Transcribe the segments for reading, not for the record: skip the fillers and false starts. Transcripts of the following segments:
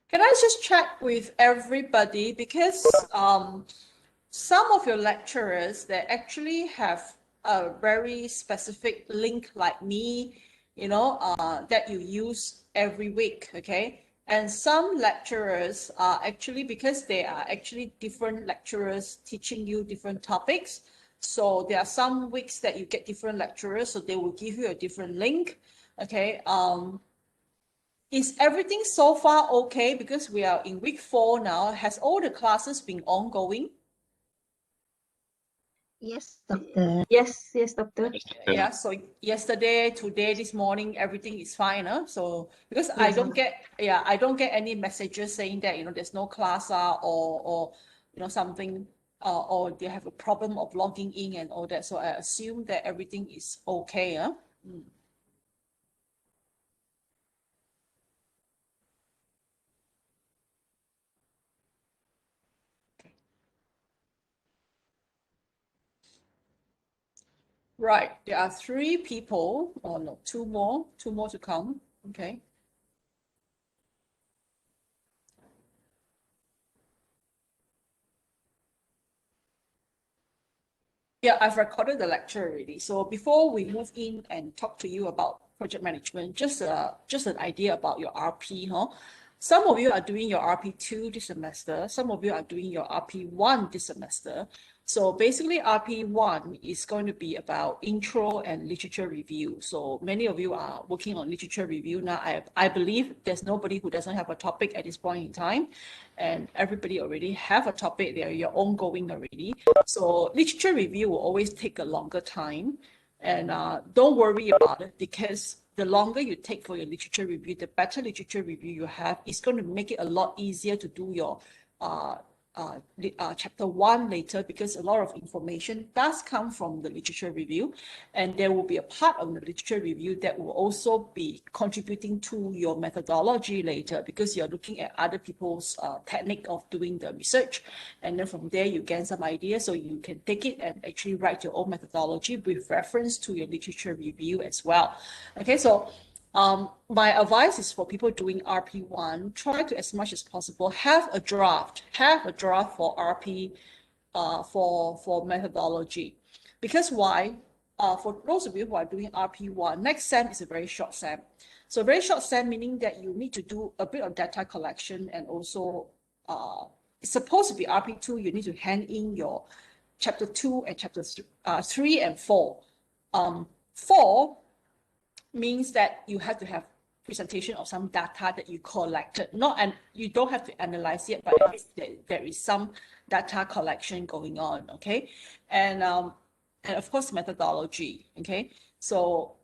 Can I just check with everybody, because some of your lecturers, they actually have a very specific link like me, that you use every week, okay? And some lecturers are actually, because they are actually different lecturers teaching you different topics. So there are some weeks that you get different lecturers, so they will give you a different link, okay? Is everything so far okay? Because we are in week 4 now. Has all the classes been ongoing? Yes, doctor. Yes, doctor. Yeah, so yesterday, today, this morning, everything is fine. So because I don't get any messages saying that, there's no class or something, or they have a problem of logging in and all that. So I assume that everything is okay. Right, there are 3 people, or no, 2 more to come. Okay. Yeah, I've recorded the lecture already. So before we move in and talk to you about project management, just an idea about your RP, huh? Some of you are doing your RP2 this semester. Some of you are doing your RP1 this semester. So basically, RP1 is going to be about intro and literature review. So many of you are working on literature review now. I believe there's nobody who doesn't have a topic at this point in time, and everybody already have a topic. You're ongoing already. So literature review will always take a longer time, and don't worry about it, because the longer you take for your literature review, the better literature review you have. It's going to make it a lot easier to do your chapter 1 later, because a lot of information does come from the literature review, and there will be a part of the literature review that will also be contributing to your methodology later, because you're looking at other people's technique of doing the research, and then from there you gain some ideas, so you can take it and actually write your own methodology with reference to your literature review as well. Okay, so my advice is for people doing RP1, try to, as much as possible, have a draft for RP, for methodology. Because why? For those of you who are doing RP1, next SEM is a very short SEM. So very short SEM, meaning that you need to do a bit of data collection, and also it's supposed to be RP2, you need to hand in your chapter 2 and chapter 3 and 4. 4 means that you have to have presentation of some data that you collected. And you don't have to analyze it, but at least there is some data collection going on, okay? And of course, methodology, okay? So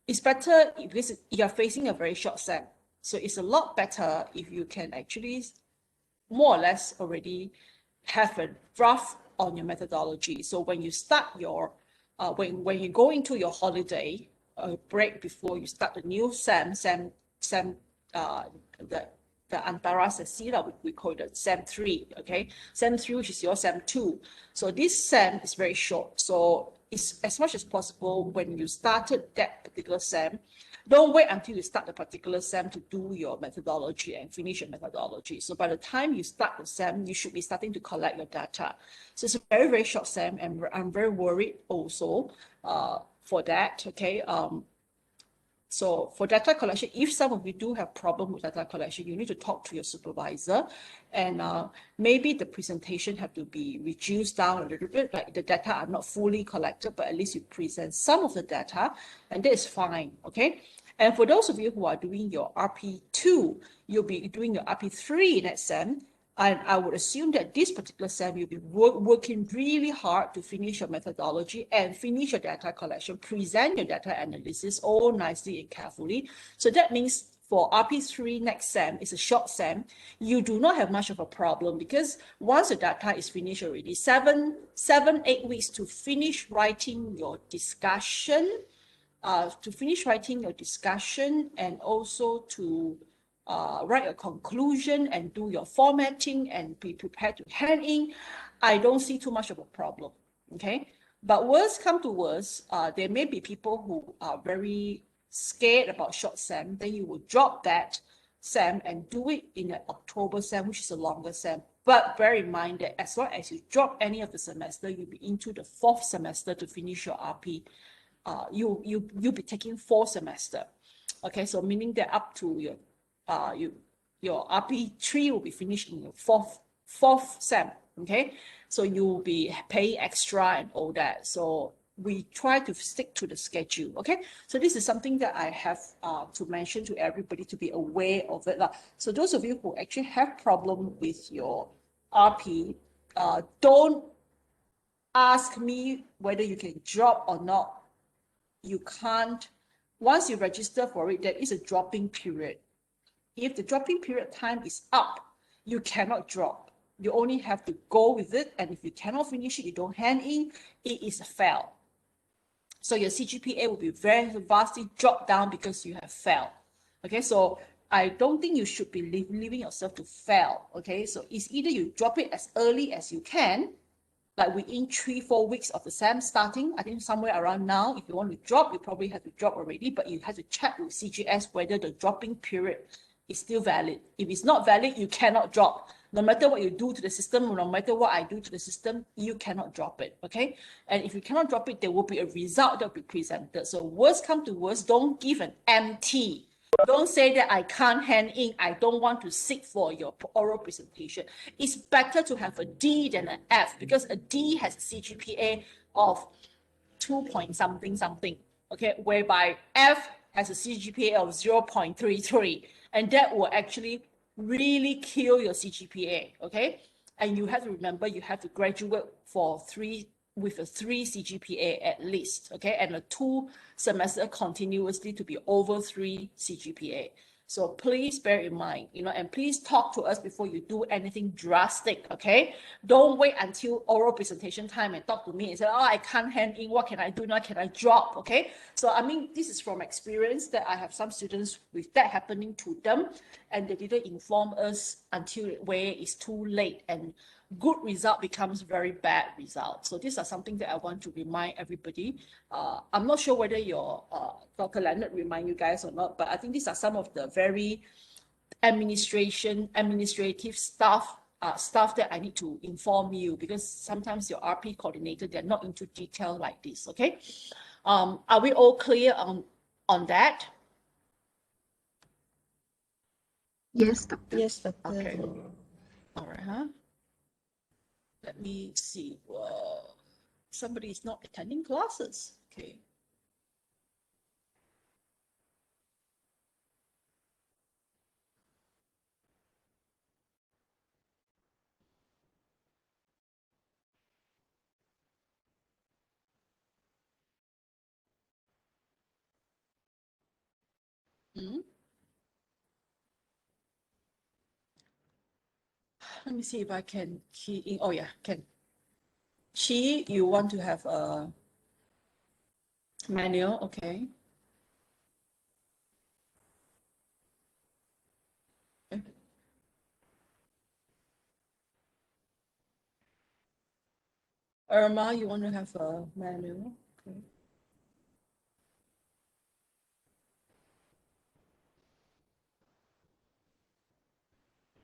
it's better because you're facing a very short SEM. So it's a lot better if you can actually more or less already have a draft on your methodology. So when you start your, when you go into your holiday break before you start the new SEM, the Antara Sesila, we call it SEM 3, okay? SEM 3, which is your SEM 2. So this SEM is very short. So it's as much as possible when you started that particular SEM, don't wait until you start the particular SEM to do your methodology and finish your methodology. So by the time you start the SEM, you should be starting to collect your data. So it's a very, very short SEM, and I'm very worried also for that, okay? So for data collection, if some of you do have problem with data collection, you need to talk to your supervisor, and maybe the presentation have to be reduced down a little bit, like the data are not fully collected, but at least you present some of the data, and that is fine, okay? And for those of you who are doing your RP2, you'll be doing your RP3 in SEM, and I would assume that this particular SEM, you'll be working really hard to finish your methodology and finish your data collection, present your data analysis all nicely and carefully. So that means for RP3 next SEM, it's a short SEM, you do not have much of a problem, because once the data is finished already, 8 weeks to finish writing your discussion, and also to write a conclusion and do your formatting and be prepared to hand in. I don't see too much of a problem, okay? But worse come to worse, there may be people who are very scared about short SEM, then you will drop that. SEM and do it in an October SEM, which is a longer SEM. But bear in mind that as long as you drop any of the semester, you'll be into the 4th semester to finish your RP. You'll be taking 4 semester. Okay, so meaning that up to your RP3 will be finished in your fourth SEM. Okay, so you'll be paying extra and all that. So we try to stick to the schedule. Okay, so this is something that I have to mention to everybody to be aware of it. So those of you who actually have problem with your RP, don't ask me whether you can drop or not. You can't. Once you register for it, there is a dropping period. If the dropping period time is up, you cannot drop. You only have to go with it, and if you cannot finish it, you don't hand in, it is a fail. So your CGPA will be very vastly dropped down because you have failed. Okay, so I don't think you should be leaving yourself to fail. Okay, so it's either you drop it as early as you can, like within 3-4 weeks of the SEM starting. I think somewhere around now, if you want to drop, you probably have to drop already, but you have to check with CGS whether the dropping period is still valid. If it's not valid, you cannot drop. No matter what you do to the system, no matter what I do to the system, you cannot drop it, okay? And if you cannot drop it, there will be a result that will be presented. So worst come to worst, don't give an MT. Don't say that I can't hand in, I don't want to sit for your oral presentation. It's better to have a D than an F, because a D has a CGPA of 2 point something, okay? Whereby F has a CGPA of 0.33, and that will actually really kill your CGPA, okay? And you have to remember, you have to graduate with a 3 CGPA at least, okay? And a 2 semester continuously to be over 3 CGPA. So please bear in mind, and please talk to us before you do anything drastic, okay? Don't wait until oral presentation time and talk to me and say, oh, I can't hand in, what can I do now? Can I drop, okay? So, I mean, this is from experience that I have some students with that happening to them, and they didn't inform us until where it's too late, and good result becomes very bad result. So these are something that I want to remind everybody. I'm not sure whether your Dr. Leonard remind you guys or not, but I think these are some of the very administrative stuff that I need to inform you, because sometimes your RP coordinator, they're not into detail like this, okay? Are we all clear on that? Yes, Doctor. Yes, Doctor. Okay. All right, huh? Let me see. Somebody is not attending classes. Okay. Let me see if I can key in. Oh yeah, can. Chi, you want to have a manual, okay. Irma, you want to have a manual, okay.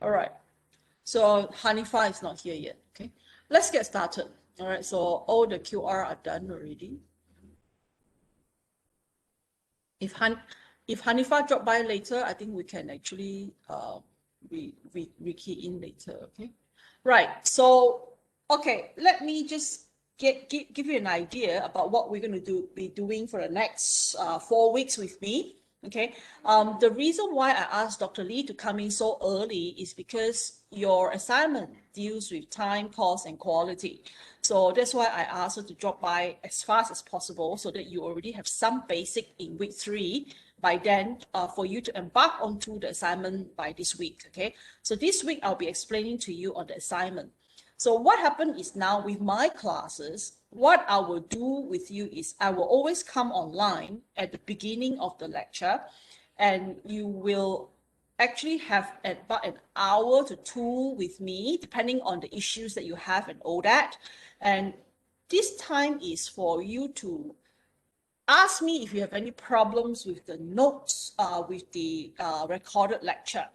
All right. So Hanifa is not here yet, okay. Let's get started. All right, so all the QR are done already. If Hanifa drop by later, I think we can actually re-key in later, okay? Right, so, okay, let me just give you an idea about what we're going to be doing for the next 4 weeks with me, okay? The reason why I asked Dr. Lee to come in so early is because your assignment deals with time, cost, and quality. So that's why I asked her to drop by as fast as possible, so that you already have some basic in week 3 by then, for you to embark onto the assignment by this week, okay? So this week, I'll be explaining to you on the assignment. So what happened is, now with my classes, what I will do with you is I will always come online at the beginning of the lecture, and you will actually have about an hour to 2 with me, depending on the issues that you have and all that. And this time is for you to ask me if you have any problems with the notes, with the recorded lecture.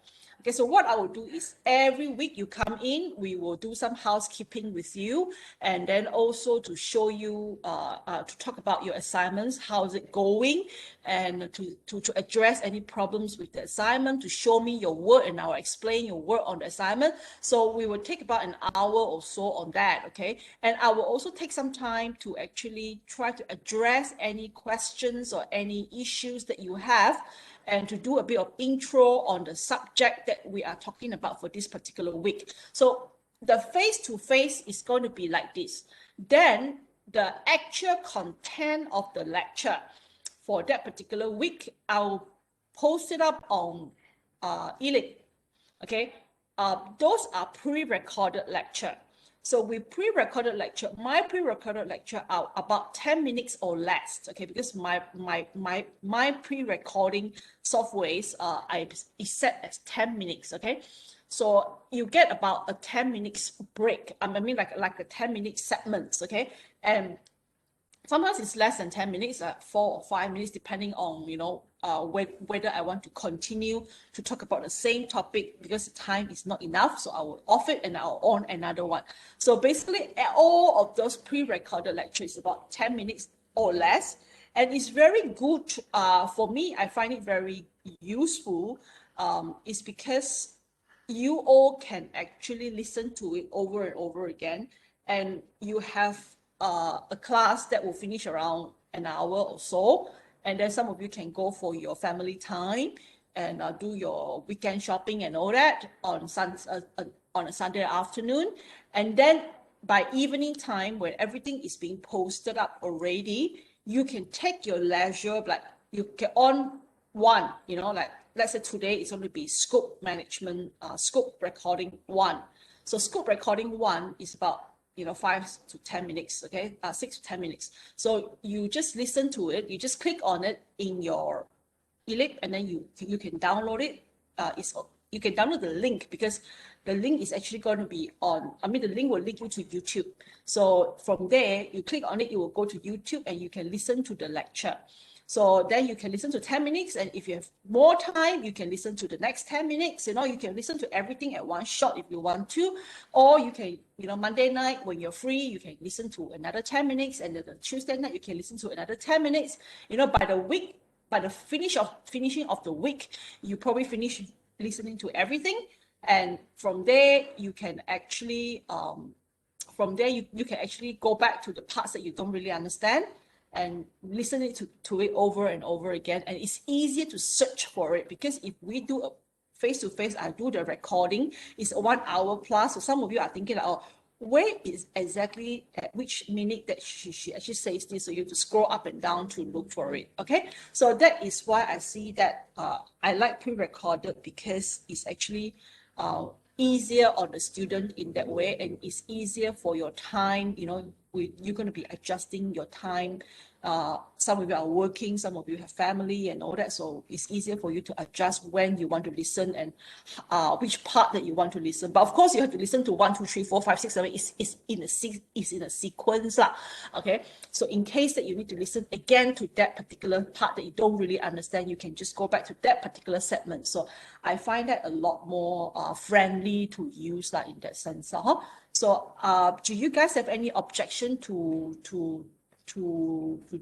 Okay, so what I will do is every week you come in, we will do some housekeeping with you, and then also to show you, to talk about your assignments, how's it going, and to address any problems with the assignment, to show me your work, and I'll explain your work on the assignment. So we will take about an hour or so on that, okay? And I will also take some time to actually try to address any questions or any issues that you have, and to do a bit of intro on the subject that we are talking about for this particular week. So the face-to-face is going to be like this. Then the actual content of the lecture for that particular week, I'll post it up on eLink. Okay, those are pre-recorded lecture. So with pre-recorded lecture, my pre-recorded lecture are about 10 minutes or less, okay, because my pre-recording softwares is set as 10 minutes, okay? So you get about a 10 minutes break. I mean like a 10-minute segments, okay? And sometimes it's less than 10 minutes, 4 or 5 minutes, depending on, whether I want to continue to talk about the same topic because the time is not enough. So I will off it and I'll on another one. So basically, all of those pre-recorded lectures about 10 minutes or less. And it's very good for me. I find it very useful. It's because you all can actually listen to it over and over again. And you have a class that will finish around an hour or so, and then some of you can go for your family time and do your weekend shopping and all that on a Sunday afternoon. And then by evening time, when everything is being posted up already, you can take your leisure, like you get on one, like let's say today it's going to be scope management, scope recording 1. So scope recording 1 is about 5 to 10 minutes, okay, 6 to 10 minutes. So you just listen to it, you just click on it in your eLink, and then you can download it. You can download the link because the link is actually going to be the link will link you to YouTube. So from there, you click on it, you will go to YouTube and you can listen to the lecture. So then you can listen to 10 minutes, and if you have more time, you can listen to the next 10 minutes. You can listen to everything at one shot if you want to, or you can, Monday night when you're free, you can listen to another 10 minutes, and then the Tuesday night you can listen to another 10 minutes. By the finishing of the week, you probably finish listening to everything, and from there you can actually you can actually go back to the parts that you don't really understand and listen to it over and over again. And it's easier to search for it, because if we do a face-to-face, I do the recording, it's 1 hour plus. So some of you are thinking, where is exactly at which minute that she actually says this? So you have to scroll up and down to look for it. Okay, so that is why I see that I like pre-recorded, because it's actually easier on the student in that way, and it's easier for your time. You're going to be adjusting your time. Some of you are working, some of you have family and all that, so it's easier for you to adjust when you want to listen and which part that you want to listen. But of course, you have to listen to 1, 2, 3, 4, 5, 6, 7. It's in a sequence lah. Okay, so in case that you need to listen again to that particular part that you don't really understand, you can just go back to that particular segment. So I find that a lot more friendly to use in that sense. So do you guys have any objection to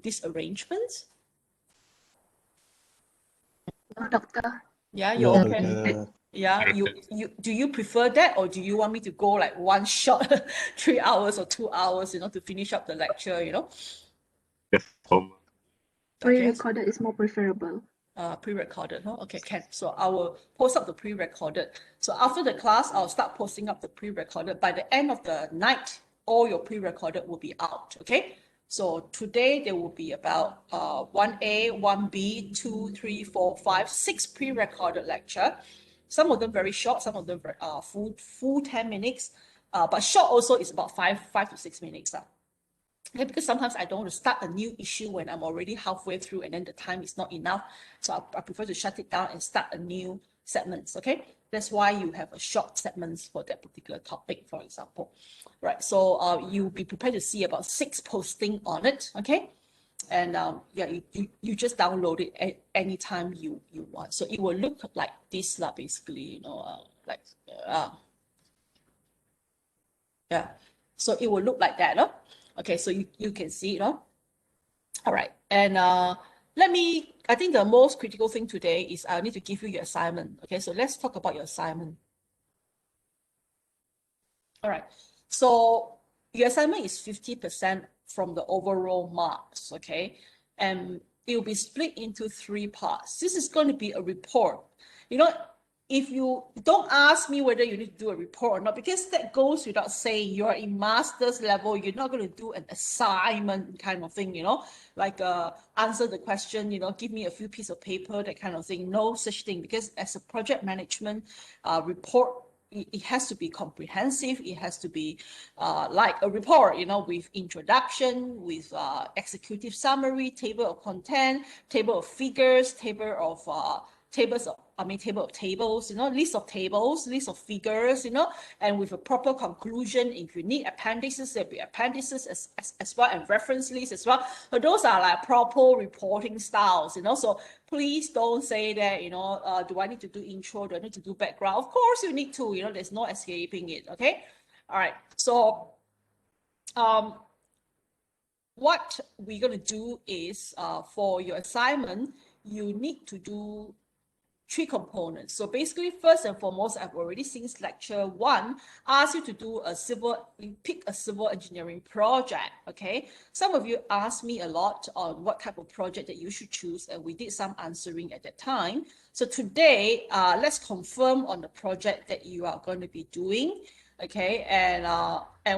this arrangement? No, doctor. Yeah, you No, okay? Yeah, you do you prefer that, or do you want me to go like one shot 3 hours or 2 hours, to finish up the lecture, Yes, Okay. Pre-recorded is more preferable. Pre-recorded, huh? Okay, can. So I will post up the pre-recorded. So after the class, I'll start posting up the pre-recorded. By the end of the night, all your pre-recorded will be out, okay? So today there will be about 1A, 1B, 2, 3, 4, 5, 6 pre-recorded lecture. Some of them very short, some of them full 10 minutes. But short also is about 5 to 6 minutes. Okay, because sometimes I don't want to start a new issue when I'm already halfway through and then the time is not enough. So I prefer to shut it down and start a new segments. Okay, that's why you have a short segments for that particular topic, for example. Right, so you'll be prepared to see about 6 posting on it. Okay, And yeah, you just download it at any time you want. So it will look like this lah, basically, you know, like yeah. So it will look like that, no? Okay, so you can see, you know. All right, and I think the most critical thing today is I need to give you your assignment. Okay, so let's talk about your assignment. All right, so your assignment is 50% from the overall marks, okay? And it will be split into 3 parts. This is going to be a report. You know, if you don't ask me whether you need to do a report or not, because that goes without saying, you're in master's level, you're not going to do an assignment kind of thing, you know, like answer the question, you know, give me a few pieces of paper, that kind of thing. No such thing, because as a project management report, it has to be comprehensive. It has to be like a report, you know, with introduction, with executive summary, table of content, table of figures, table of tables, you know, list of tables, list of figures, you know, and with a proper conclusion. If you need appendices, there'll be appendices as well, and reference lists as well. So those are like proper reporting styles, you know. So please don't say that, you know, do I need to do intro? Do I need to do background? Of course you need to, you know, there's no escaping it, okay? All right, so what we're going to do is for your assignment, you need to do 3 components. So basically, first and foremost, I've already since lecture 1 asked you to do you pick a civil engineering project, okay? Some of you asked me a lot on what type of project that you should choose, and we did some answering at that time. So today, let's confirm on the project that you are going to be doing, okay? And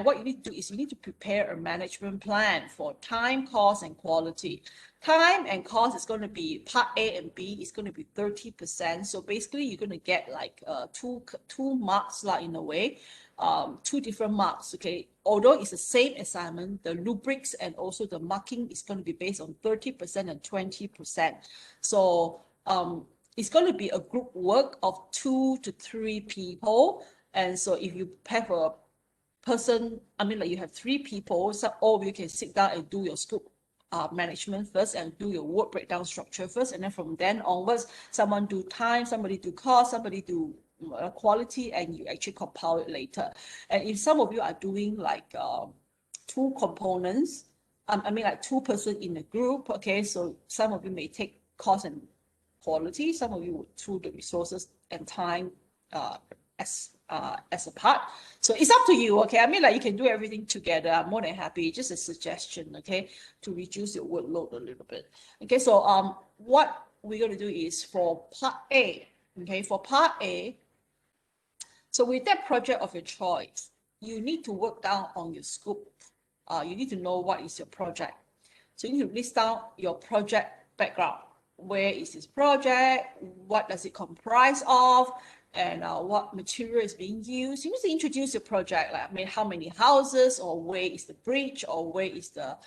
what you need to do is you need to prepare a management plan for time, cost, and quality. Time and cost is going to be part A and B is going to be 30%. So basically, you're going to get like two marks, like in a way, 2 different marks. Okay, although it's the same assignment, the rubrics and also the marking is going to be based on 30% and 20%. So it's going to be a group work of 2 to 3 people. And so if you have a person, I mean, like you have 3 people, so all of you can sit down and do your scope management first and do your work breakdown structure first, and then from then onwards, someone do time, somebody do cost, somebody do quality, and you actually compile it later. And if some of you are doing like 2 components, I mean like 2 person in a group, okay, so some of you may take cost and quality, some of you would do the resources and time as a part. So it's up to you, okay? I mean, like you can do everything together. I'm more than happy. Just a suggestion, okay, to reduce your workload a little bit. Okay, so what we're going to do is for part A, okay, for part A, so with that project of your choice, you need to work down on your scope. You need to know what is your project. So you need to list down your project background. Where is this project? What does it comprise of? And what material is being used? You need to introduce your project, like I mean, how many houses, or where is the bridge, or where is the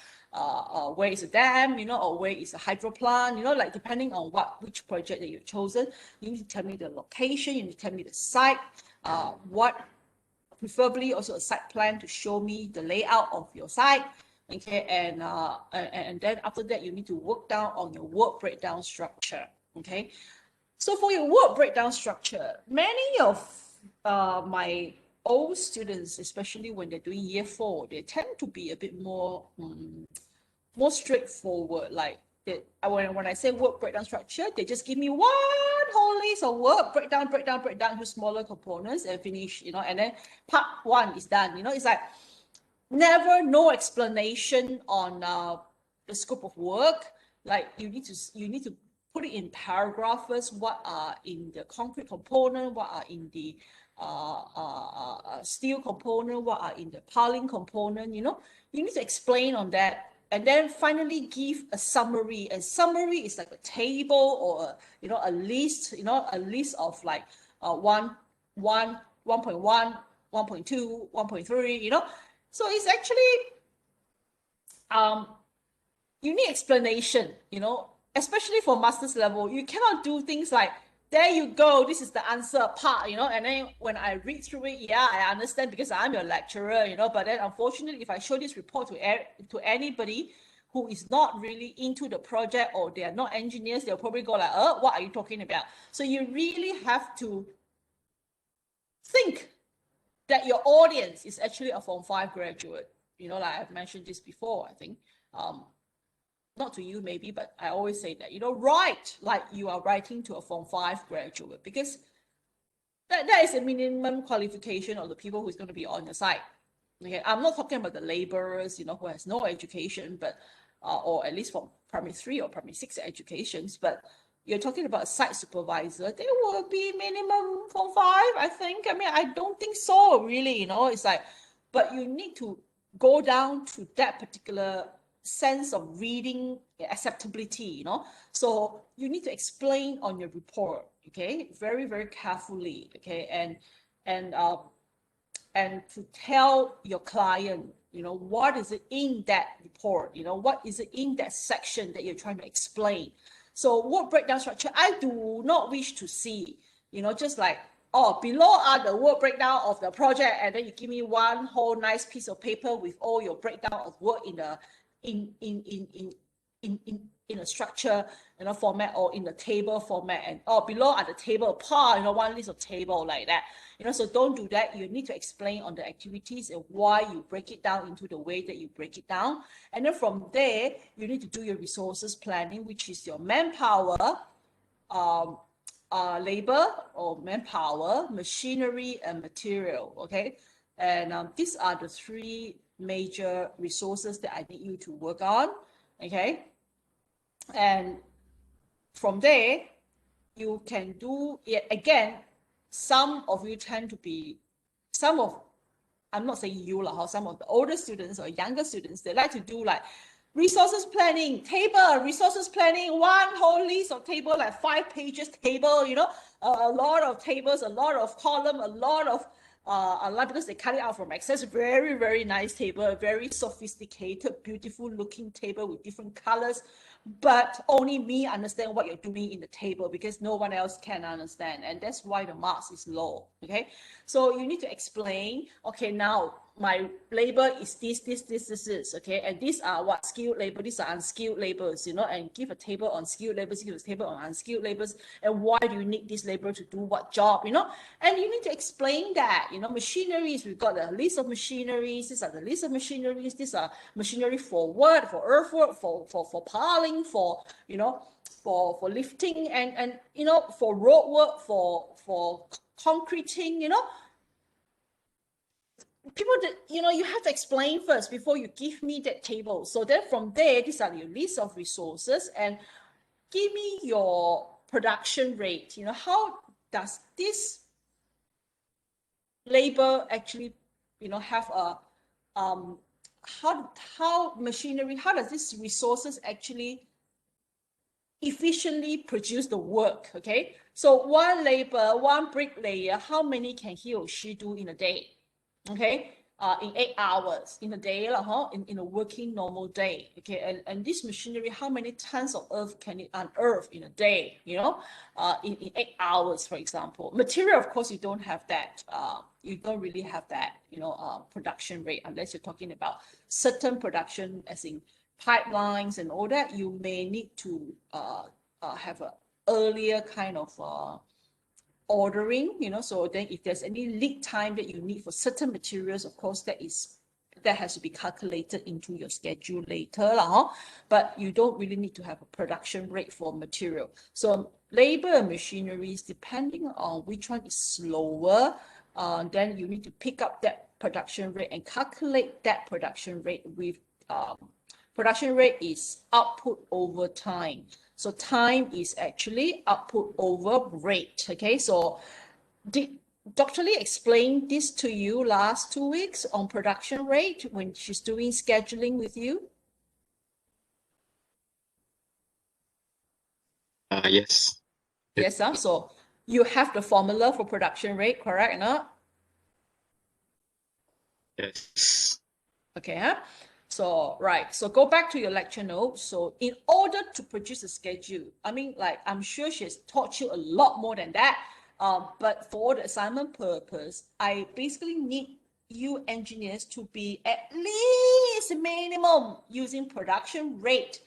dam, you know, or where is the hydro plant, you know, like depending on which project that you've chosen. You need to tell me the location. You need to tell me the site. What preferably also a site plan to show me the layout of your site. Okay, and then after that, you need to work down on your work breakdown structure. Okay, so for your work breakdown structure, many of my old students, especially when they're doing year 4, they tend to be a bit more straightforward. Like when I say work breakdown structure, they just give me one whole list of work breakdown into smaller components and finish, you know, and then part 1 is done. You know, it's like no explanation on the scope of work. Like you need to put it in paragraph first. What are in the concrete component? What are in the steel component? What are in the piling component? You know, you need to explain on that. And then finally give a summary. A summary is like a table or a list, a list of like 1.1, 1.2, 1.3, you know. So it's actually you need explanation, you know, especially for master's level. You cannot do things like, there you go, this is the answer part, you know, and then when I read through it, yeah, I understand because I'm your lecturer, you know, but then unfortunately, if I show this report to anybody, who is not really into the project, or they are not engineers, they'll probably go like, oh, what are you talking about? So you really have to think that your audience is actually a Form 5 graduate. You know, like I've mentioned this before, I think. Not to you maybe, but I always say that, you know, write like you are writing to a Form 5 graduate, because that is a minimum qualification of the people who's going to be on your site. Okay, I'm not talking about the laborers, you know, who has no education, but or at least from primary 3 or primary 6 educations, but you're talking about a site supervisor, they will be minimum Form 5, I think. I mean, I don't think so, really, you know. It's like, but you need to go down to that particular sense of reading acceptability, you know. So you need to explain on your report, okay, very, very carefully, okay, and to tell your client, you know, what is it in that report, you know, what is it in that section that you're trying to explain. So work breakdown structure, I do not wish to see, you know, just like, oh, below are the work breakdown of the project, and then you give me one whole nice piece of paper with all your breakdown of work in a in a structure, you know, format, or in the table format, and below are the table part, you know, one list of table like that, you know. So don't do that. You need to explain on the activities and why you break it down into the way that you break it down. And then from there, you need to do your resources planning, which is your manpower, labor or manpower, machinery, and material. Okay, and these are the 3 major resources that I need you to work on. Okay, and from there you can do it again. Some of you tend to be, I'm not saying you lah, some of the older students or younger students, they like to do like resources planning table, resources planning, one whole list of table, like 5 pages table, you know, a lot of tables, a lot of column, a lot of because they cut it out from Excel. Very, very nice table, very sophisticated, beautiful looking table with different colors, but only me understand what you're doing in the table, because no one else can understand, and that's why the marks is low. Okay, so you need to explain, okay, now my labor is this, okay, and these are what skilled labor, these are unskilled labors, you know, and give a table on skilled labors, give a table on unskilled labors, and why do you need this labor to do what job, you know. And you need to explain that, you know. Machineries, we've got a list of machineries, these are the list of machineries, these are machinery for what, for earthwork, for piling, for, you know, for lifting, and you know, for road work, for concreting, you know. People that, you know, you have to explain first before you give me that table. So then from there, these are your list of resources, and give me your production rate. You know, how does this labor actually, you know, have a how machinery, how does this resources actually efficiently produce the work? Okay, so one labor, one bricklayer, how many can he or she do in a day? Okay, in 8 hours in a day, in a working normal day. Okay, and this machinery, how many tons of earth can it unearth in a day, you know, in 8 hours, for example. Material, of course, you don't have that. You don't really have that, you know, production rate, unless you're talking about certain production, as in pipelines and all that. You may need to have a earlier kind of ordering, you know. So then if there's any lead time that you need for certain materials, of course, that has to be calculated into your schedule later, but you don't really need to have a production rate for material. So labor and machineries, depending on which one is slower, then you need to pick up that production rate and calculate that production rate with production rate is output over time. So time is actually output over rate. Okay, so did Dr. Lee explain this to you last 2 weeks on production rate when she's doing scheduling with you? Yes. Yes, so you have the formula for production rate, correct? No? Yes. Okay, so right, so go back to your lecture notes. So in order to produce a schedule, I mean, like, I'm sure she has taught you a lot more than that, but for the assignment purpose, I basically need you engineers to be at is minimum using production rate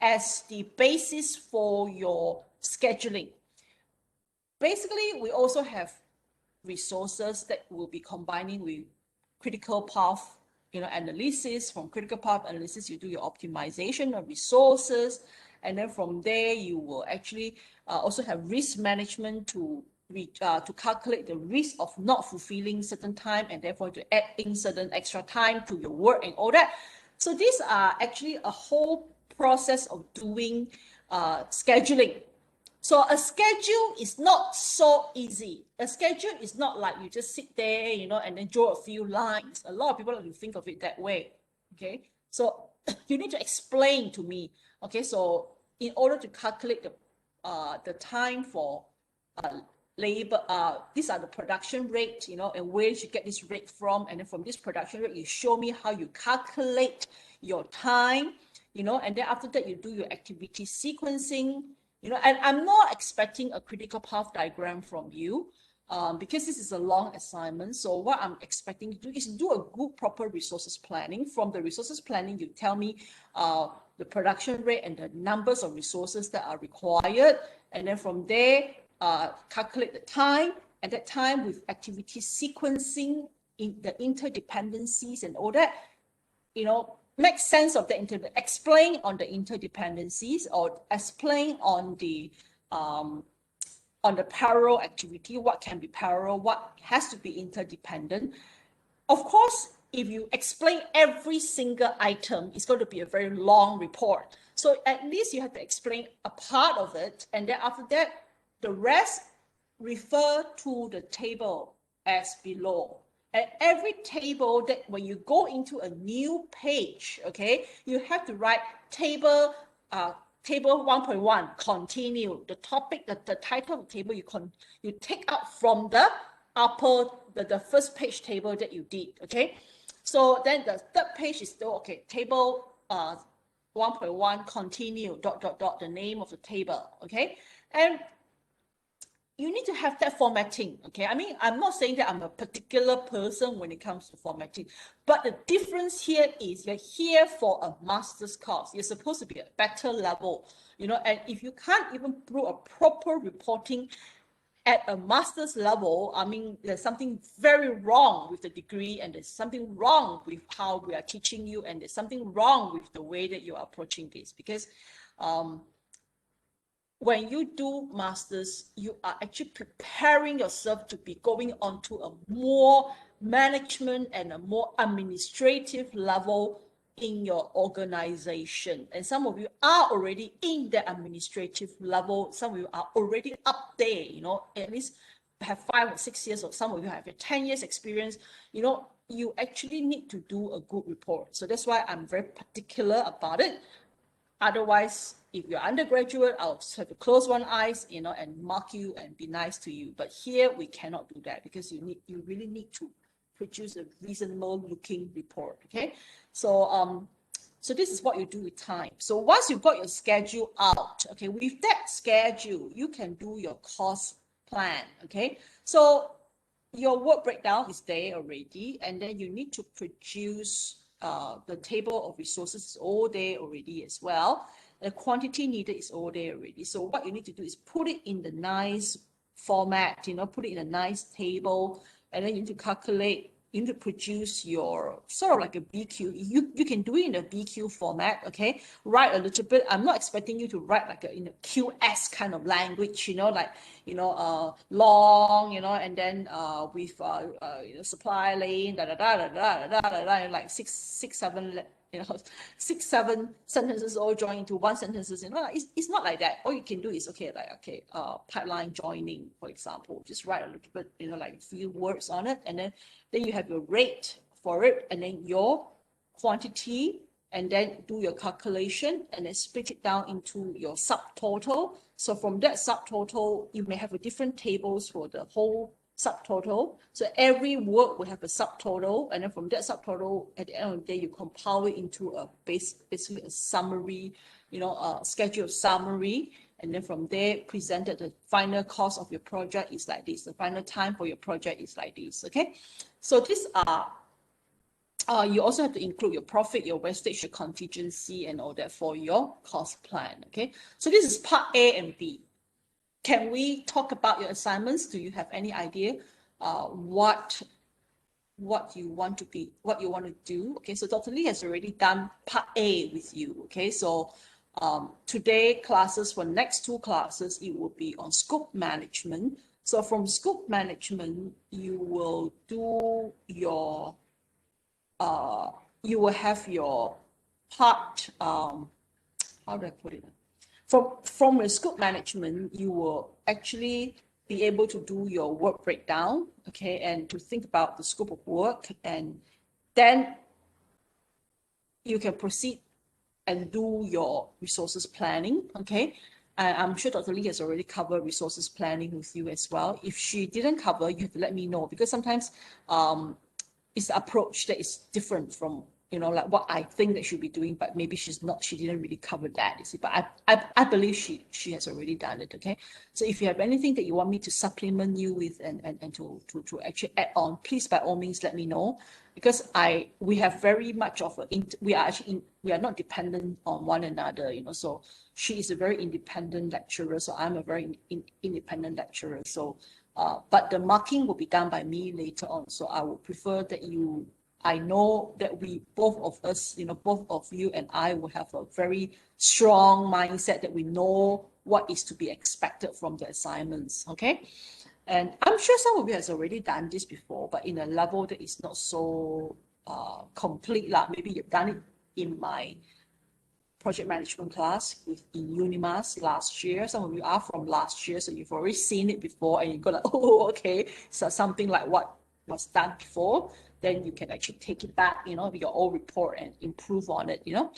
as the basis for your scheduling. Basically, we also have resources that will be combining with critical path, analysis. From critical path analysis, you do your optimization of resources, and then from there you will actually also have risk management to calculate the risk of not fulfilling certain time, and therefore to add in certain extra time to your work and all that. So these are actually a whole process of doing scheduling. So a schedule is not so easy. A schedule is not like you just sit there, and then draw a few lines. A lot of people like to think of it that way. Okay, so you need to explain to me. Okay, so in order to calculate the time for labor, these are the production rate, and where you get this rate from, and then from this production rate, you show me how you calculate your time, and then after that you do your activity sequencing. And I'm not expecting a critical path diagram from you because this is a long assignment. So what I'm expecting you to do is do a good, proper resources planning. From the resources planning, you tell me the production rate and the numbers of resources that are required. And then from there, calculate the time, and that time with activity sequencing in the interdependencies and all that, make sense of the explain on the interdependencies, or explain on the parallel activity, what can be parallel, what has to be interdependent. Of course, if you explain every single item, it's going to be a very long report. So at least you have to explain a part of it, and then after that, the rest refer to the table as below. At every table that when you go into a new page, okay, you have to write table 1.1 continue. The topic, the title of the table you take out from the first page table that you did, okay. So then the third page is still okay. Table 1.1 continue ... the name of the table, okay, and you need to have that formatting, okay? I mean, I'm not saying that I'm a particular person when it comes to formatting, but the difference here is you're here for a master's course. You're supposed to be a better level, and if you can't even do a proper reporting at a master's level, I mean, there's something very wrong with the degree, and there's something wrong with how we are teaching you, and there's something wrong with the way that you are approaching this, because when you do masters, you are actually preparing yourself to be going on to a more management and a more administrative level in your organization. And some of you are already in the administrative level. Some of you are already up there, at least have 5 or 6 years, or some of you have 10 years experience. You actually need to do a good report. So that's why I'm very particular about it. Otherwise, if you're undergraduate, I'll just have to close one eyes, and mark you and be nice to you. But here we cannot do that, because you really need to produce a reasonable looking report. Okay, so this is what you do with time. So once you've got your schedule out, okay, with that schedule, you can do your course plan. Okay, so your work breakdown is there already, and then you need to produce the table of resources is all there already as well. The quantity needed is all there already. So what you need to do is put it in the nice format, put it in a nice table, and then you need to calculate, you need to produce your sort of like a BQ. You can do it in a BQ format, okay? Write a little bit. I'm not expecting you to write like in a QS kind of language, long, and then with supply lane, like six, seven 6-7 sentences all join into one sentences. It's not like that. All you can do is pipeline joining, for example. Just write a little bit, like a few words on it, and then you have your rate for it, and then your quantity, and then do your calculation, and then split it down into your subtotal. So from that subtotal, you may have a different tables for the whole subtotal. So every work will have a subtotal, and then from that subtotal, at the end of the day, you compile it into a basically a summary, schedule summary, and then from there, presented the final cost of your project is like this. The final time for your project is like this. Okay, so these are you also have to include your profit, your wastage, your contingency, and all that for your cost plan. Okay, so this is part A and B. Can we talk about your assignments? Do you have any idea what you want to do? Okay, so Dr. Lee has already done part A with you. Okay, so today classes for next 2 classes, it will be on scope management. So from scope management, you will do your you will have your part, how do I put it? From your scope management, you will actually be able to do your work breakdown, okay, and to think about the scope of work, and then you can proceed and do your resources planning, okay. And I'm sure Dr. Lee has already covered resources planning with you as well. If she didn't cover, you have to let me know, because sometimes it's the approach that is different from, you know, like what I think that she'll be doing, but maybe she didn't really cover that, you see. But I believe she has already done it, okay? So if you have anything that you want me to supplement you with and to actually add on, please by all means let me know, because we have very much of we are not dependent on one another, you know. So she is a very independent lecturer, so I'm a very independent lecturer. So but the marking will be done by me later on. So I would prefer that I know that both of us, you know, both of you and I will have a very strong mindset that we know what is to be expected from the assignments, okay? And I'm sure some of you has already done this before, but in a level that is not so complete. Maybe you've done it in my project management class in UNIMAS last year. Some of you are from last year, so you've already seen it before and you go like, oh, okay, so something like what was done before, then you can actually take it back, you know, with your old report and improve on it, you know.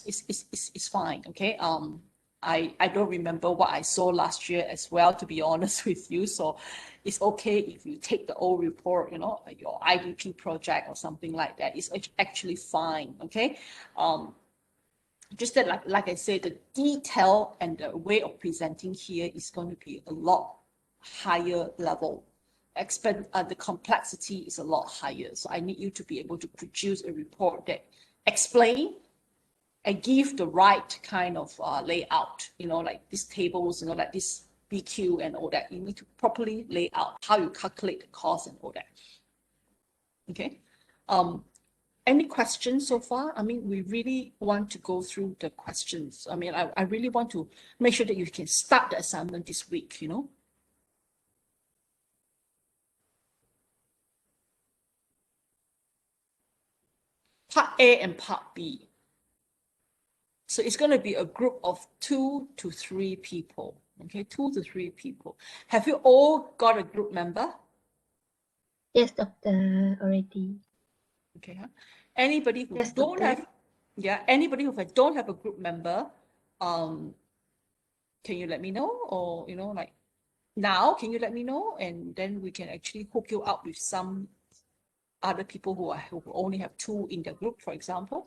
It's fine, okay. I don't remember what I saw last year as well, to be honest with you. So it's okay if you take the old report, you know, your IDP project or something like that. It's actually fine, okay. Just that, like I said, the detail and the way of presenting here is going to be a lot higher level. The complexity is a lot higher. So I need you to be able to produce a report that explain and give the right kind of layout, you know, like these tables, you know, like this BQ and all that. You need to properly lay out how you calculate the cost and all that. Okay. Any questions so far? I mean, we really want to go through the questions. I mean, I really want to make sure that you can start the assignment this week, you know. Part A and Part B. So it's going to be a group of 2 to 3 people. Okay, 2 to 3 people. Have you all got a group member? Yes, doctor, already. Okay. Anybody who don't have, anybody who don't have a group member, can you let me know? Or, you know, like now, can you let me know? And then we can actually hook you up with some other people who only have 2 in the group, for example.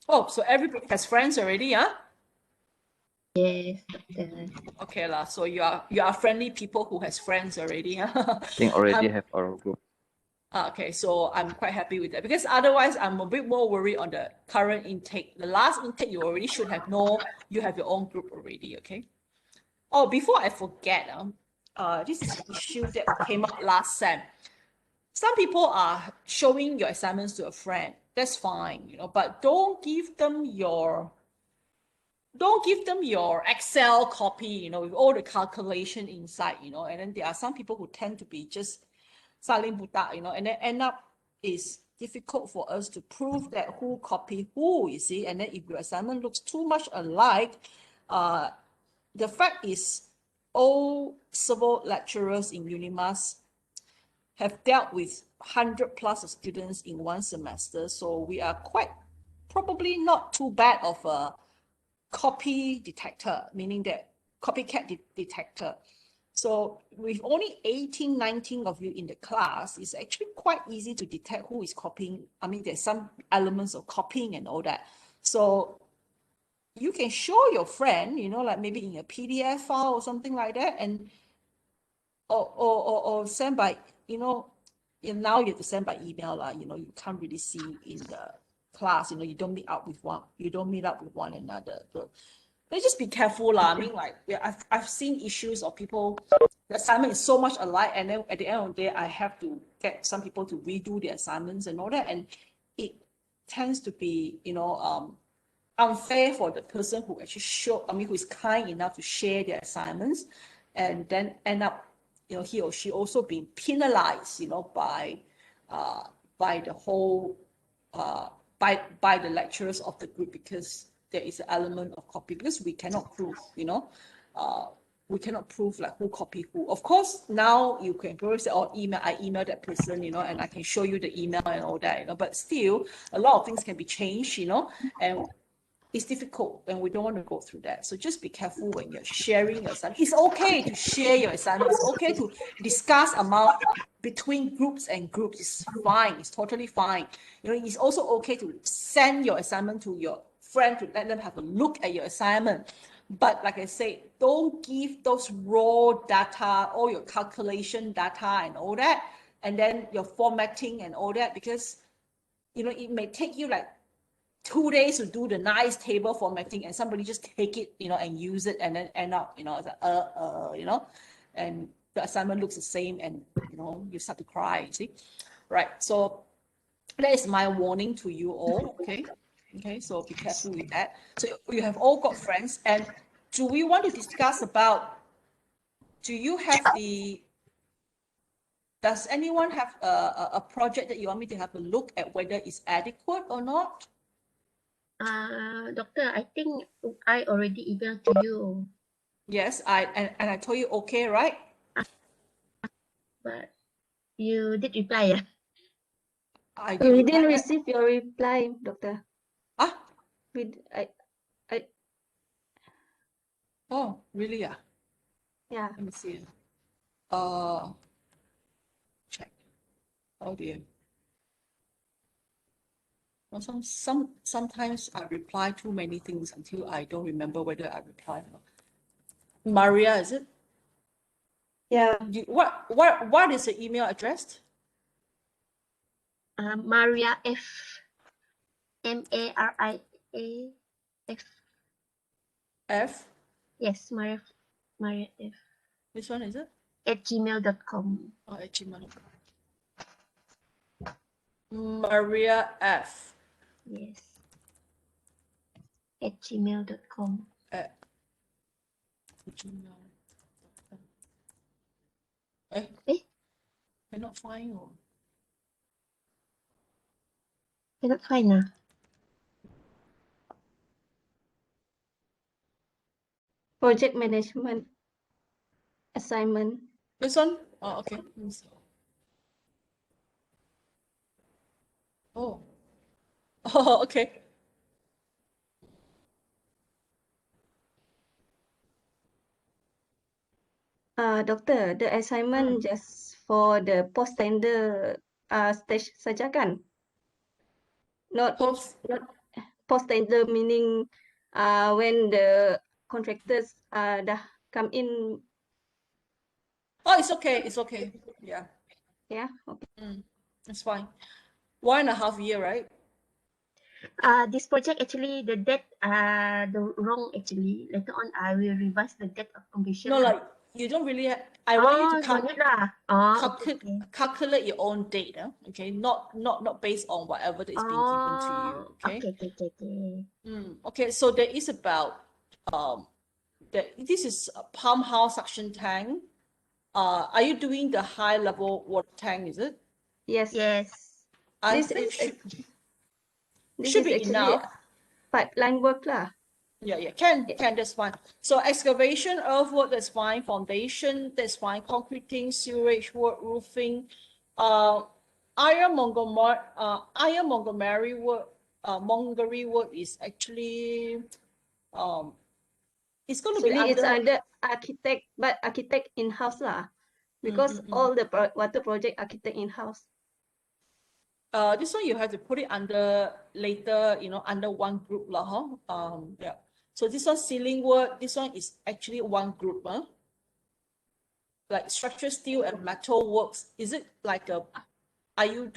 Oh, so everybody has friends already, huh? Yes, doctor. Okay lah. So you are friendly people who has friends already, huh? I think already have our group. Okay, so I'm quite happy with that, because otherwise I'm a bit more worried on the current intake. The last intake you already should have you have your own group already, okay? Oh, before I forget, this is an issue that came up last sem. Some people are showing your assignments to a friend. That's fine, you know, but don't give them your Excel copy, you know, with all the calculation inside, you know. And then there are some people who tend to be just saling buta, you know, and then end up is difficult for us to prove that who copied who, you see. And then if your assignment looks too much alike, the fact is all civil lecturers in UNIMAS have dealt with 100+ students in one semester. So we are probably not too bad of a copy detector, meaning that copycat detector. So with only 18, 19 of you in the class, it's actually quite easy to detect who is copying. I mean, there's some elements of copying and all that. So you can show your friend, you know, like maybe in a PDF file or something like that, and or send by, now you have to send by email, you can't really see in the class, you don't meet up with one another. So just be careful, I mean, like, I've seen issues of people, the assignment is so much alike, and then at the end of the day, I have to get some people to redo the assignments and all that, and it tends to be, unfair for the person who actually who is kind enough to share their assignments, and then end up, he or she also being penalized, by the whole, by the lecturers of the group, because there is an element of copy, because we cannot prove, we cannot prove like who copied who. Of course, now you can probably say, oh, I emailed that person, and I can show you the email and all that, but still a lot of things can be changed, and it's difficult, and we don't want to go through that. So just be careful when you're sharing your assignment. It's okay to share your assignment. It's okay to discuss between groups and groups. It's fine. It's totally fine. It's also okay to send your assignment to your friend to let them have a look at your assignment. But like I say, don't give those raw data, all your calculation data and all that, and then your formatting and all that, because it may take you like 2 days to do the nice table formatting, and somebody just take it, and use it, and then end up, and the assignment looks the same, and you start to cry, you see. Right. So that is my warning to you all. Okay, so be careful with that. So you have all got friends, and do we want to discuss about, does anyone have a project that you want me to have a look at whether it's adequate or not? Doctor, I think I already emailed to you, Yes, I told you okay, right? but you did reply, yeah? I We did didn't reply. receive your reply, Doctor. Ah, I oh, really? yeah. Let me see. Check. Oh dear. Well, sometimes I reply too many things until I don't remember whether I replied or not. Maria, is it? Yeah. What is the email address? Maria F. Maria F. F. Yes, Maria F. This one is it? at gmail.com. Oh, at Gmail. Maria F. Yes. At gmail.com. At Gmail. Eh? Cannot find or Cannot find ah. Project management assignment. this one? Oh, okay. Let me see. Oh. Oh, okay. Doctor, the assignment just for the post tender stage saja kan? Not Post. post tender meaning when the contractors dah come in. Oh, it's okay. It's okay. Yeah. Yeah, okay. It's fine. 1.5 year, right? This project actually the date the wrong actually. Later on I will revise the date of completion. No, like you don't really. I want you to no need lah. Oh, okay. calculate your own date, okay? Not based on whatever that is being given to you, okay? Okay. Okay, so there is about this is a pump house suction tank. Are you doing the high level water tank? Is it? Yes. Yes. I This think is this should is be actually enough. pipeline work lah. Yeah, can, that's fine. So excavation, earthwork, that's fine. Foundation, that's fine. Concreting, sewage work, roofing, iron Montgomery work is actually, it's going to be Actually, it's under, under architect, but architect in-house lah. Because all the water project architect in-house. this one you have to put it under later, under one group lah, huh? Yeah. So this one ceiling work, this one is actually one group, huh? like structural steel and metal works, is it like a, are you,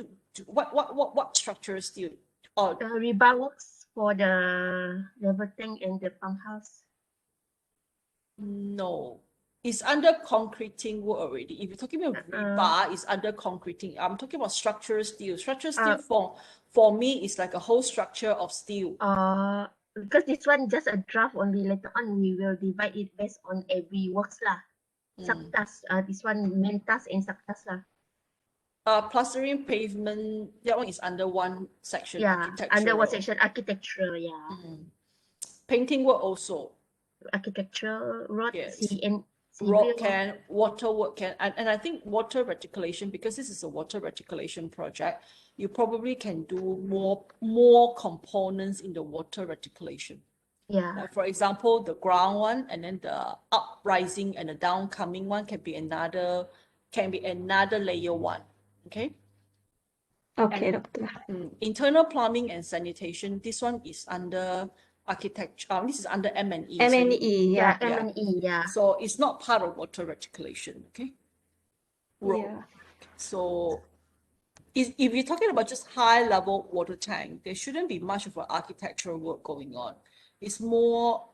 what structural steel? Or Rebar works for the level tank and the pump house. no, it's under concreting work already. If you're talking about rebar, it's under concreting. I'm talking about structural steel. Structural steel for me is like a whole structure of steel. Because this one just a draft only. Later on, we will divide it based on every works lah. Subtask. This one main task and subtask lah. Plastering pavement, that one is under one section. Yeah, under one architectural. section, architecture. Yeah, Painting work also. architecture, road, Yes. and Rock civil. can, water work can, and I think water reticulation, because this is a water reticulation project, you probably can do more components in the water reticulation. Yeah. Like for example, the ground one, and then the uprising and the downcoming one can be another layer one. Okay. Okay, And- doctor. Internal plumbing and sanitation. This one is under architecture. This is under M&E. so you- M&E, yeah. Yeah, M&E. Yeah. So it's not part of water reticulation. Okay. Yeah. So if you're talking about just high level water tank, there shouldn't be much of an architectural work going on. It's more,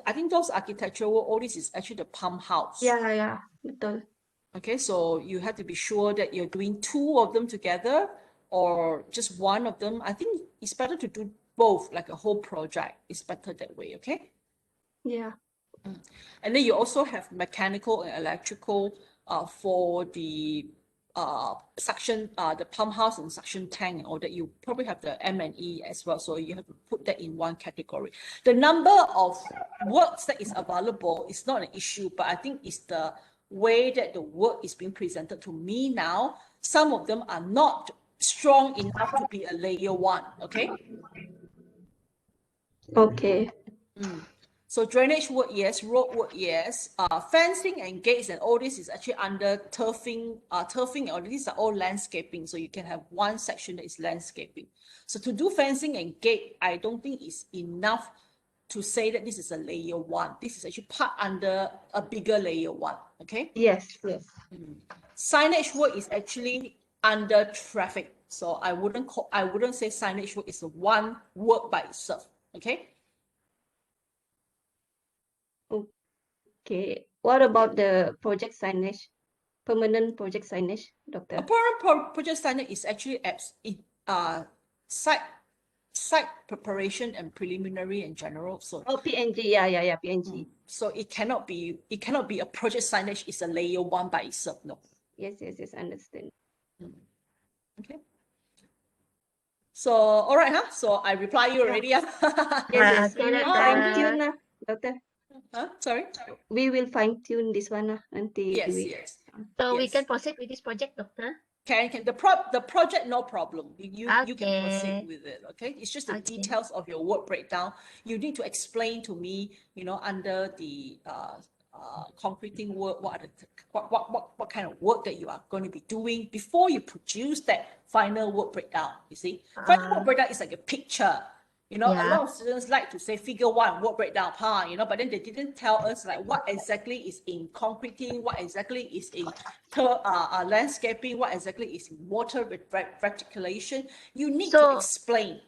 I think those architectural work, all this is actually the pump house. Yeah, betul. Okay, so you have to be sure that you're doing two of them together or just one of them. I think it's better to do both, like a whole project. It's better that way, okay? Yeah. And then you also have mechanical and electrical for the suction, the pump house and suction tank and all that. You probably have the M&E as well, so you have to put that in one category. The number of works that is available is not an issue, but I think it's the way that the work is being presented to me now. Some of them are not strong enough to be a layer one, okay? Okay. So drainage work, yes. Road work, yes. Fencing and gates and all this is actually under turfing. Turfing, all these are all landscaping. So you can have one section that is landscaping. So to do fencing and gate, I don't think it's enough to say that this is a layer one. This is actually part under a bigger layer one. Okay. Yes. Signage work is actually under traffic. So I wouldn't say signage work is a one work by itself. Okay. Okay. What about the project signage? Permanent project signage, doctor? A permanent project signage is actually site preparation and preliminary and general. So Oh, PNG. Yeah, PNG. so it cannot be a project signage is a layer one by itself. No. Yes, understand. Okay. So all right, huh? So I reply you already. Yes, Okay, we will doctor. fine-tune lah, doctor. Sorry. We will fine-tune this one lah, nanti. Yes. So we Yes. can proceed with this project, doctor. Can the project, no problem. You can proceed Okay. with it. Okay. It's just the Okay. details of your work breakdown. You need to explain to me, under the concreting work, what kind of work that you are going to be doing before you produce that final work breakdown. You see, final work breakdown is like a picture. A lot Yeah. of students like to say figure one, work breakdown, but then they didn't tell us like what exactly is in concreting, what exactly is in landscaping, what exactly is in water reticulation. You need to So- explain.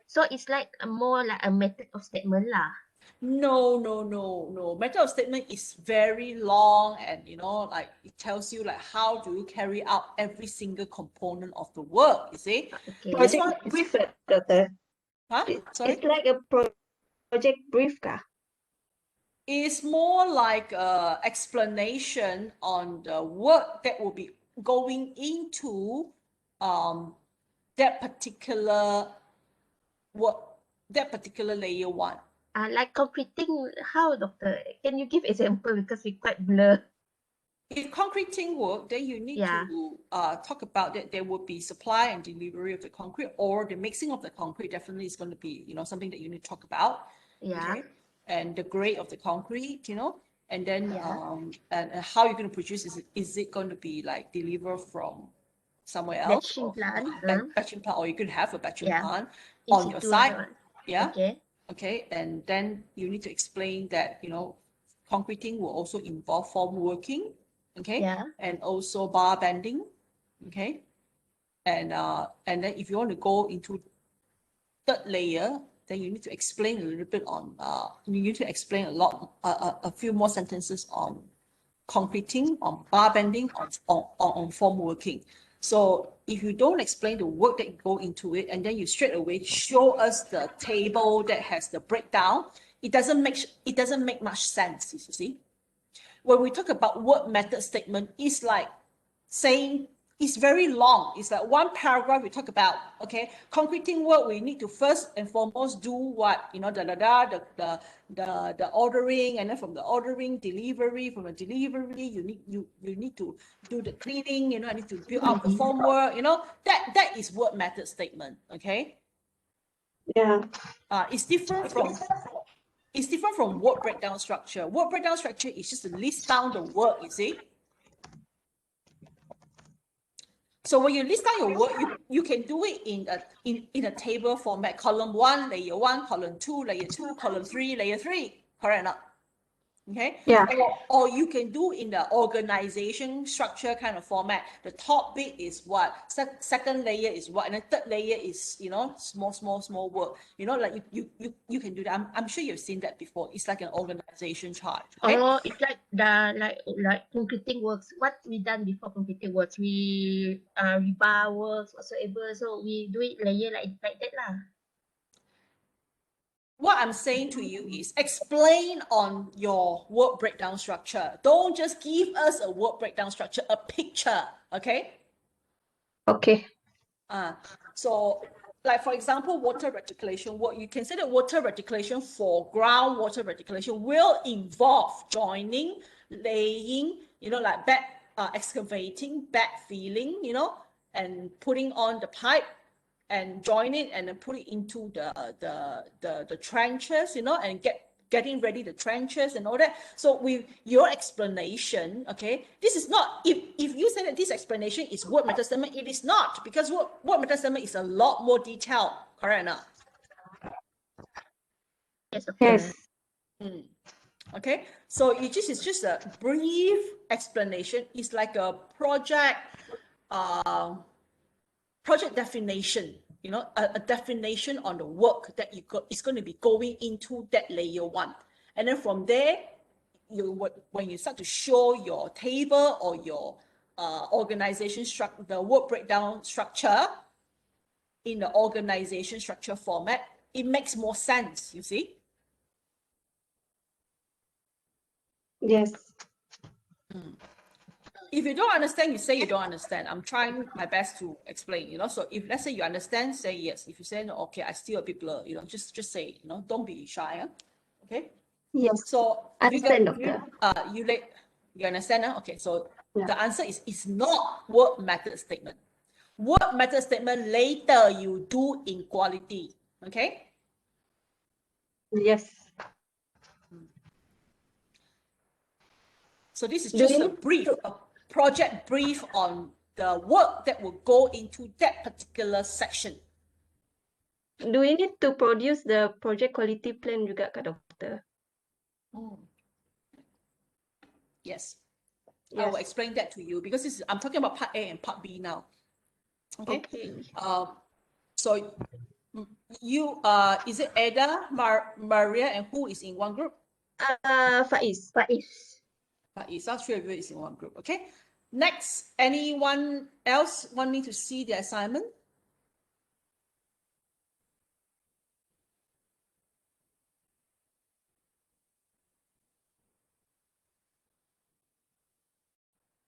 So it's like more like a method of statement lah. No. Method of statement is very long and like it tells you like how do you carry out every single component of the work, you see? Okay. This one Project brief, doctor. Huh? Sorry? It's like a project brief kah? It's more like a explanation on the work that will be going into that particular layer one. Like concreting, how, doctor? Can you give example because we quite blur. In concreting work, then you need Yeah. to talk about that there will be supply and delivery of the concrete, or the mixing of the concrete definitely is going to be, something that you need to talk about. Yeah. Okay? And the grade of the concrete, and then Yeah. and how you're going to produce is it going to be like delivered from somewhere else? Batching plant. Batching plant, or you could have a batching Yeah. plant In on your situ site. that one. Yeah. Okay. Okay, and then you need to explain that, concreting will also involve form working. okay? Yeah. And also bar bending, okay? And then if you want to go into third layer, then you need to explain a little bit on, you need to explain a few more sentences on concreting, on bar bending, on form working. So if you don't explain the work that go into it, and then you straight away show us the table that has the breakdown, it doesn't make much sense, you see. When we talk about word method statement, it's like saying, it's very long. It's like one paragraph we talk about, okay, concreting work, we need to first and foremost do what, the ordering, and then from the ordering, delivery, from the delivery, you need to do the cleaning, I need to build out the form work, that is word method statement, okay? Yeah. It's different from word breakdown structure. Word breakdown structure is just to list down the work, you see. So when you list down your work, you can do it in a table format, column 1, layer 1, column 2, layer 2, column 3, layer 3, correct or not? Okay. Yeah. Or you can do in the organization structure kind of format. The top bit is what, second layer is what, and the third layer is, small work. Like you can do that. I'm sure you've seen that before. It's like an organization chart. Okay? Oh, it's like like concreting works. What we done before concreting works, we rebar works whatsoever. So we do it layer like that lah. What I'm saying to you is explain on your word breakdown structure. Don't just give us a word breakdown structure, a picture, okay? Okay. So like for example, water reticulation work, you can say that water reticulation for groundwater reticulation will involve joining, laying, like excavating, backfilling, and putting on the pipe and join it and then put it into the trenches, and getting ready the trenches and all that. So with your explanation, okay, this is not, if you say that this explanation is word method statement, it is not, because word method statement is a lot more detailed, correct or not? Yes, okay. Yes. Okay, so it's just a brief explanation. It's like a project definition, a definition on the work that is going to be going into that layer 1. And then from there, when you start to show your table or your organization structure, the work breakdown structure in the organization structure format, it makes more sense, you see. Yes. If you don't understand, you say you don't understand. I'm trying my best to explain, So if let's say you understand, say yes. If you say no, okay, I still a bit blur, just say, don't be shy, okay? Yes. So Understand, doctor. You understand now? Okay, so Yeah. the answer is it's not word method statement. Word method statement later you do in quality, okay? Yes. So this is Do just you a need brief, a project brief on the work that will go into that particular section. Do we need to produce the project quality plan juga, Kak Dokter? Yes. I will explain that to you because I'm talking about part A and part B now. Okay. So you is it Ada, Maria, and who is in one group? Faiz. Faiz. All three of you is in one group. Okay. Next, anyone else want me to see the assignment?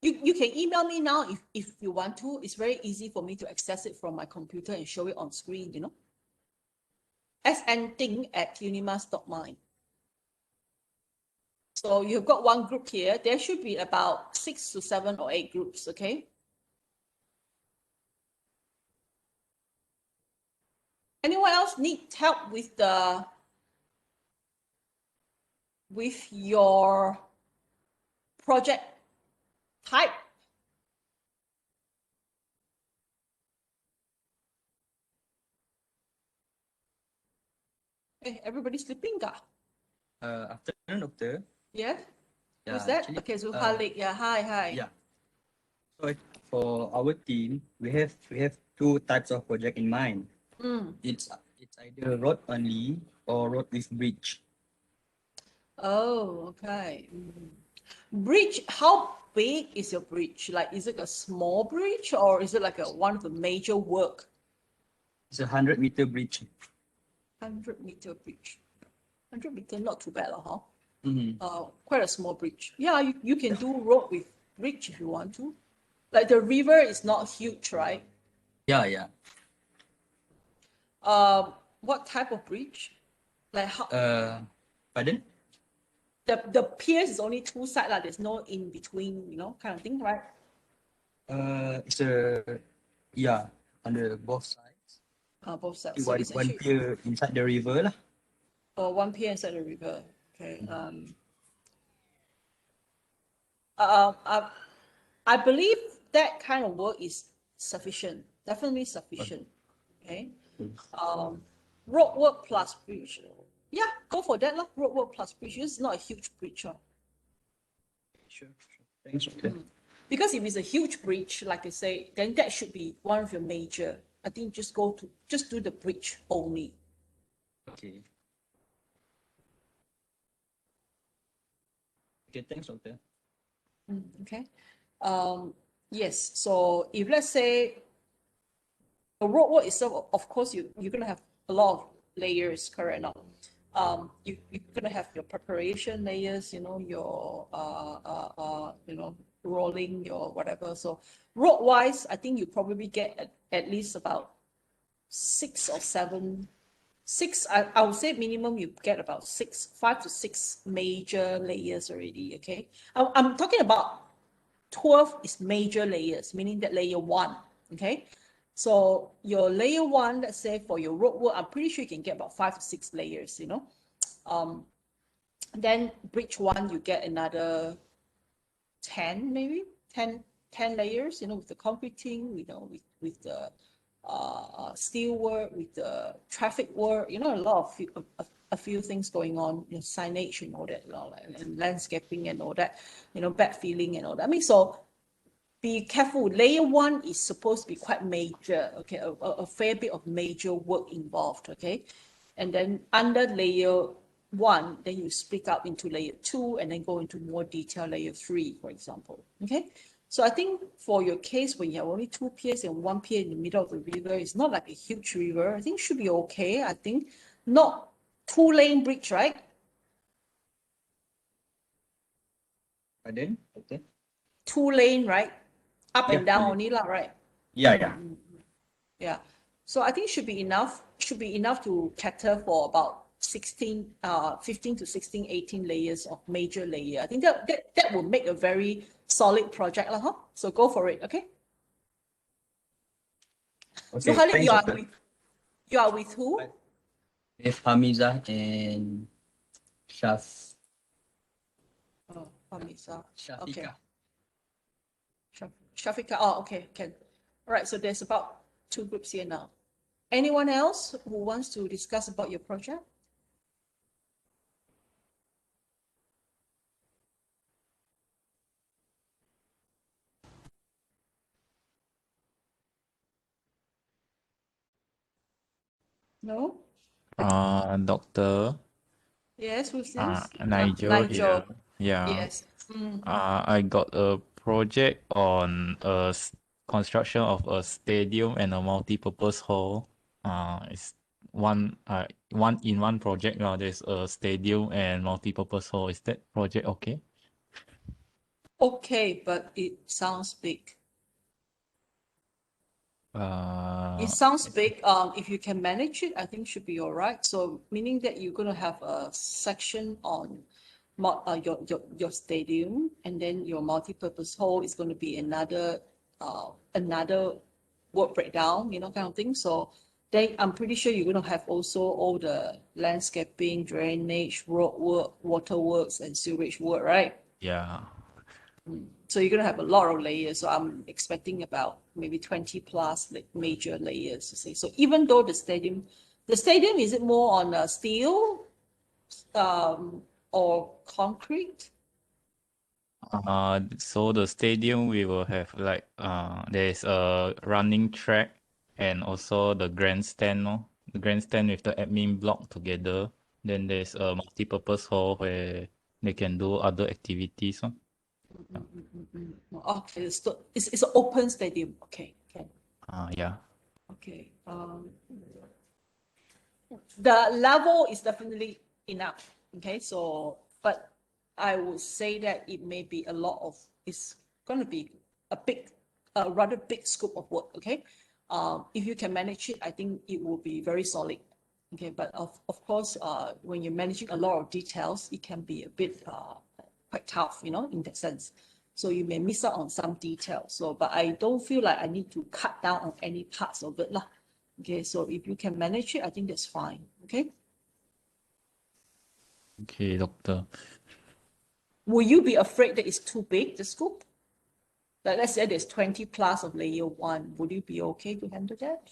You can email me now if you want to. It's very easy for me to access it from my computer and show it on screen, snting@unimas.my. So you've got one group here. There should be about 6 to 7 or 8 groups, okay? Anyone else need help with your project type? Hey, everybody sleeping, ka? Afternoon, Doctor. Yeah? Who's Yeah, that? actually, Okay, Zulhalik. Yeah, hi. yeah. So for our team, we have two types of project in mind. Mm. It's either road only or road with bridge. Oh, okay. Bridge, how big is your bridge? Like, is it a small bridge or is it like one of the major work? It's a 100-meter bridge. 100-meter bridge. 100 meter, not too bad, huh? Mm-hmm. Quite a small bridge. Yeah, you can do road with bridge if you want to. Like the river is not huge, right? Yeah. What type of bridge? Like how Pardon? the piers is only two sides, like there's no in between, kind of thing, right? It's on the both sides. Both sides. So One it's one actually pier inside the river lah. one pier inside the river. Okay. I believe that kind of work is sufficient, definitely sufficient. Okay. Road work plus bridge. Yeah, go for that lah. Road work plus bridge. It's not a huge bridge. Sure. Thanks. Okay. Because if it's a huge bridge, like I say, then that should be one of your major. I think just do the bridge only. Okay. Okay, thanks, Doctor. Okay. Yes. So if let's say the roadwork itself, of course, you're gonna have a lot of layers, correct? Now, you're gonna have your preparation layers, your rolling, your whatever. So road wise, I think you probably get at least about 6 or 7. 6, I would say minimum you get about 5 to 6 major layers already. Okay, I'm talking about 12 is major layers, meaning that layer 1. Okay, so your layer 1, let's say for your road work, I'm pretty sure you can get about 5 to 6 layers. Then bridge 1 you get another 10, maybe 10 layers. With the concreting, with the steel work, with the traffic work, a few things going on, signage and all that, and landscaping and all that, backfilling and all that. I mean, so be careful. Layer 1 is supposed to be quite major, okay, a fair bit of major work involved, okay, and then under layer 1, then you split up into layer 2 and then go into more detail layer 3, for example, okay. So I think for your case, when you have only 2 piers and 1 pier in the middle of the river, it's not like a huge river. I think it should be okay. I think not 2-lane bridge, right? Pardon? Okay. 2-lane, right? Up and Yeah, down 2 lane. only lah, right? Yeah. Yeah. So I think should be enough to cater for about 15 to 16, 18 layers of major layer. I think that will make a very solid project lah, huh? So go for it, okay? So Okay, Khalid, thanks, Doctor. you are with who? With Hamizah and Hamisa. Shafiqah. Okay. Shafika. Oh, okay, can. All right, so there's about 2 groups here now. Anyone else who wants to discuss about your project? No? Doctor, Yes, who's this? Nigel here. Yeah. Yes. I got a project on construction of a stadium and a multi-purpose hall. It's one in one project now. There's a stadium and multi-purpose hall. Is that project okay? Okay, but it sounds big. It Uh, sounds big. If you can manage it, I think should be all right. So meaning that you're gonna have a section on your stadium, and then your multi-purpose hall is going to be another work breakdown, kind of thing. So then I'm pretty sure you're going to have also all the landscaping, drainage, road work, water works, and sewage work, right? yeah. So you're going to have a lot of layers. So I'm expecting about maybe 20 plus major layers to say. So even though the stadium, is it more on steel or concrete? So the stadium we will have like there's a running track and also the grandstand, no? The grandstand with the admin block together. Then there's a multi-purpose hall where they can do other activities, no? Okay, so it's an open stadium. Okay, okay, Yeah. okay. The level is definitely enough. Okay, so but I would say that it may be a lot of, it's going to be a rather big scope of work. Okay, if you can manage it, I think it will be very solid. Okay, but of course, when you're managing a lot of details, it can be a bit quite tough, you know, in that sense. So you may miss out on some details. So, but I don't feel like I need to cut down on any parts of it lah. Okay, so if you can manage it, I think that's fine. Okay. Okay, doctor. Will you be afraid that it's too big, the scoop? Like let's say there's 20 plus of layer one. Would you be okay to handle that?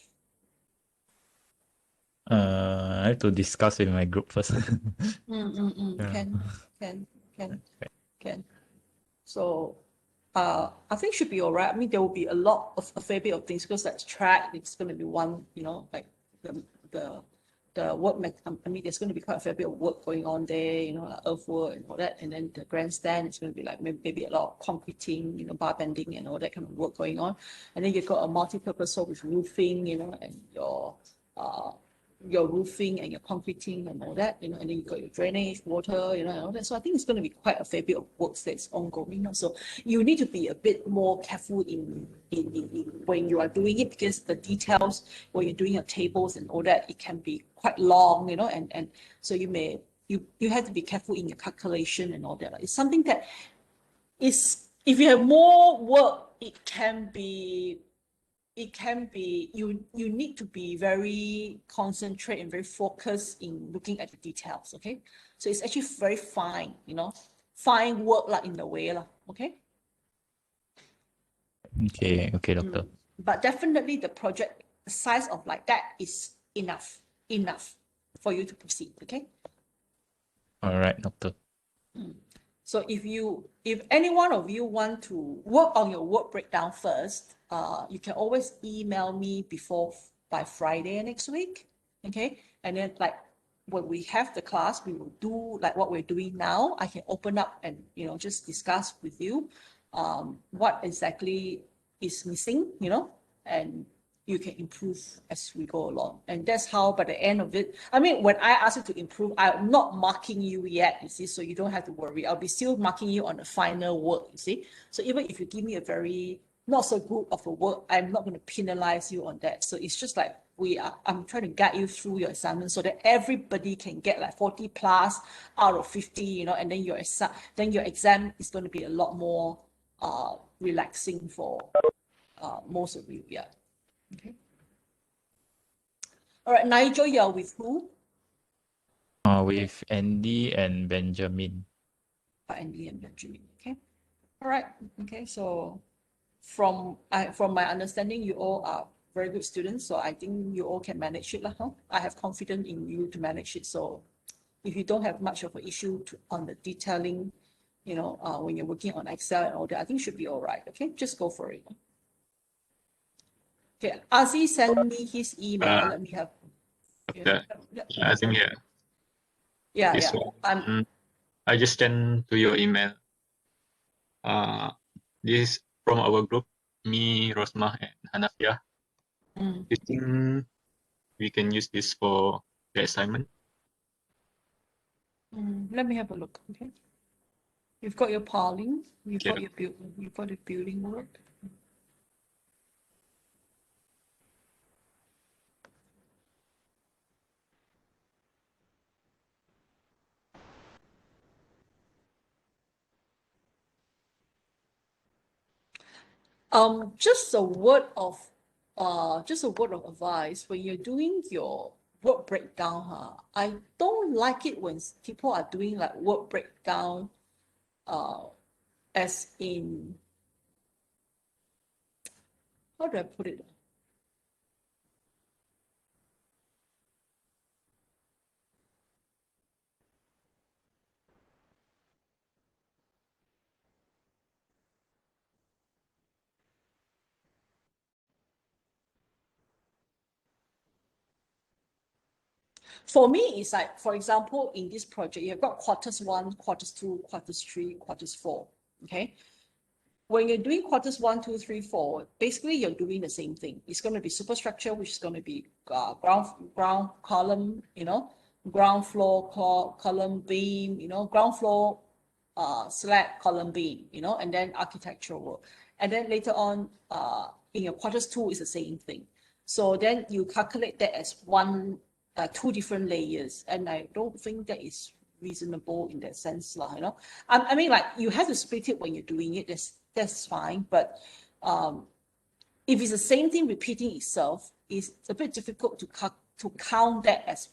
I have to discuss with my group first. Yeah. Can. So, I think should be all right. I mean, there will be a fair bit of things because that's track. It's going to be one, you know, like the work. I mean, there's going to be quite a fair bit of work going on there, you know, like earthwork and all that. And then the grandstand is going to be like maybe a lot of concreting, you know, bar bending and all that kind of work going on. And then you've got a multi-purpose hall with roofing, you know, and your roofing and your concreting and all that, you know, and then you've got your drainage, water, you know, and all that. So I think it's going to be quite a fair bit of work that's ongoing. You know? So you need to be a bit more careful in when you are doing it, because the details when you're doing your tables and all that, it can be quite long, you know, and so you have to be careful in your calculation and all that. It's something that is, if you have more work, it can be you need to be very concentrate and very focused in looking at the details. Okay, so it's actually very fine, you know, fine work like in a way lah. Okay. Okay, doctor. But definitely the project size of like that is enough for you to proceed. Okay. All right, doctor. So if any one of you want to work on your work breakdown first, you can always email me by Friday next week. Okay. And then like when we have the class, we will do like what we're doing now. I can open up and, you know, just discuss with you what exactly is missing, you know, and you can improve as we go along. And that's how by the end of it, I mean, when I ask you to improve, I'm not marking you yet, you see, so you don't have to worry. I'll be still marking you on the final work, you see. So even if you give me a very not so good of a work, I'm not going to penalize you on that. So it's just like I'm trying to guide you through your assignment so that everybody can get like 40 plus out of 50, you know, and then your exam is going to be a lot more relaxing for most of you. Yeah. Okay. All right, Nigel, you're with who? With Andy and Benjamin. Andy and Benjamin. Okay. All right. Okay. So from my understanding, you all are very good students. So I think you all can manage it, huh? I have confidence in you to manage it. So if you don't have much of an issue on the detailing, you know, when you're working on Excel and all that, I think it should be all right. Okay, just go for it. Okay, Aziz sent me his email. Let me have. Yeah, I think Yeah. this one. I just send to your email. This is from our group, me, Rosmah, and Hanafia. You think we can use this for the assignment? Let me have a look. Okay. You've got your piling. You've got the building work. Just a word of advice. When you're doing your work breakdown, I don't like it when people are doing like work breakdown, as in, how do I put it? For me, it's like, for example, in this project, you've got quarters 1, quarters 2, quarters 3, quarters 4, okay? When you're doing quarters 1, 2, 3, 4, basically you're doing the same thing. It's going to be superstructure, which is going to be ground column, ground floor column beam, ground floor slab column beam, and then architectural work. And then later on, in your quarters 2 is the same thing. So then you calculate that as two different layers, and I don't think that is reasonable in that sense, I mean, like, you have to split it when you're doing it. That's fine, but if it's the same thing repeating itself, it's a bit difficult to count that as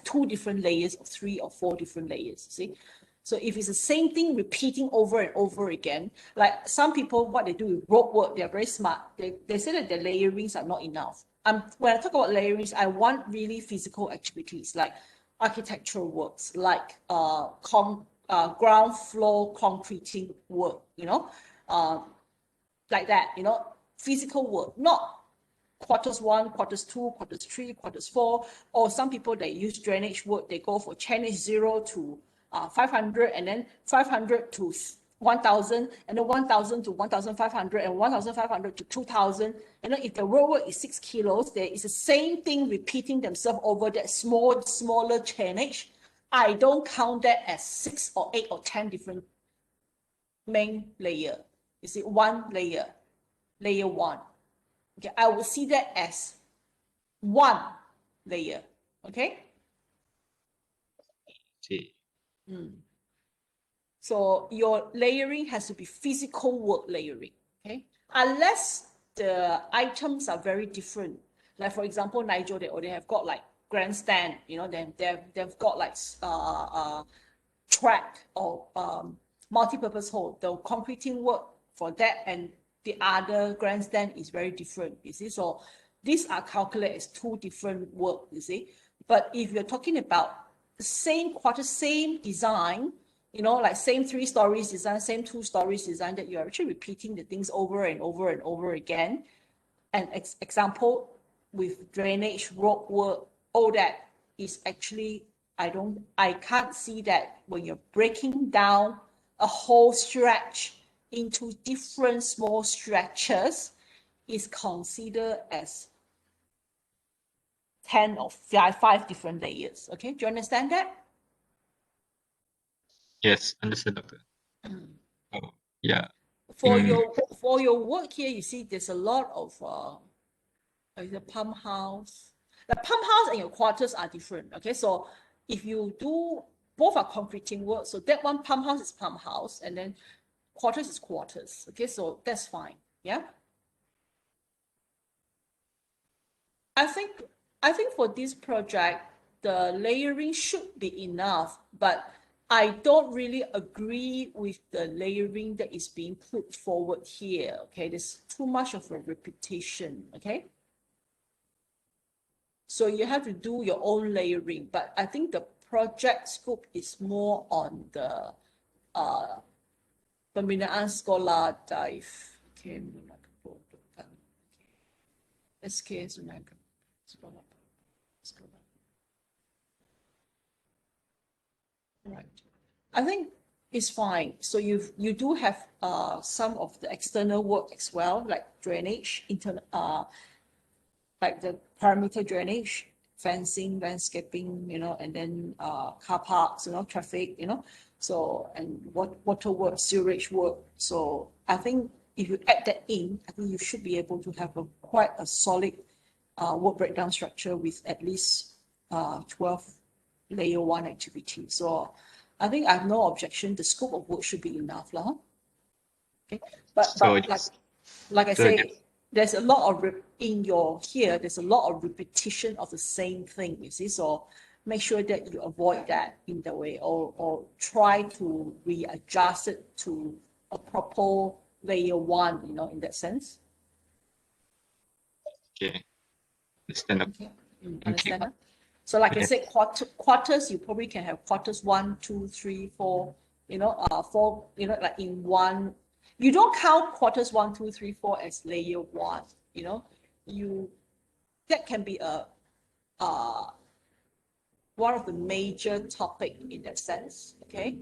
two different layers or 3 or 4 different layers. See, so if it's the same thing repeating over and over again, like some people, what they do with rope work, they're very smart. They say that their layerings are not enough. When I talk about layerings, I want really physical activities like architectural works, like ground floor concreting work, like that, physical work, not quarters 1, quarters 2, quarters 3, quarters 4, or some people, they use drainage work, they go for drainage 0 to 500, and then 500 to 1,000, and then 1,000 to 1,500, and 1,500 to 2,000. If the roadwork is 6 kilos, there is the same thing repeating themselves over that smaller chainage. I don't count that as 6 or 8 or 10 different main layer. You see, one layer 1. Okay, I will see that as one layer. Okay. See. So your layering has to be physical work layering, okay? Unless the items are very different. Like, for example, Nigel, they have got like grandstand, then they've got like track or multi-purpose hole. The concreting work for that and the other grandstand is very different, you see. So these are calculated as 2 different work, you see. But if you're talking about the same quarter, same design, like same 3 stories design, same 2 stories design, that you're actually repeating the things over and over and over again. And example with drainage, road work, all that is actually, I can't see that when you're breaking down a whole stretch into different small stretches is considered as 10 or 5 different layers. Okay, do you understand that? Yes, understood, Doctor. Oh, yeah. For your work here, you see there's a lot of the pump house. The pump house and your quarters are different. Okay, so if you do, both are concreting work, so that one pump house is pump house, and then quarters is quarters. Okay, so that's fine. Yeah. I think for this project, the layering should be enough, but I don't really agree with the layering that is being put forward here. Okay, there's too much of a repetition. Okay, so you have to do your own layering, but I think the project scope is more on the pembinaan sekolah dive. Okay, SK Sunaga sekolah. Right. I think it's fine. So you do have some of the external work as well, like drainage, like the perimeter drainage, fencing, landscaping, and then car parks, traffic, so, and water work, sewage work. So I think if you add that in, I think you should be able to have quite a solid work breakdown structure with at least 12 layer 1 activity. So I think I have no objection. The scope of work should be enough, okay. But like I say, there's a lot of there's a lot of repetition of the same thing, you see. So make sure that you avoid that in the way, or try to readjust it to a proper layer 1, in that sense. Okay. Understand. Okay. Understand that? So like I said, quarters, you probably can have quarters 1, 2, 3, 4, 4, like in one. You don't count quarters 1, 2, 3, 4 as layer 1, that can be a one of the major topic in that sense, okay?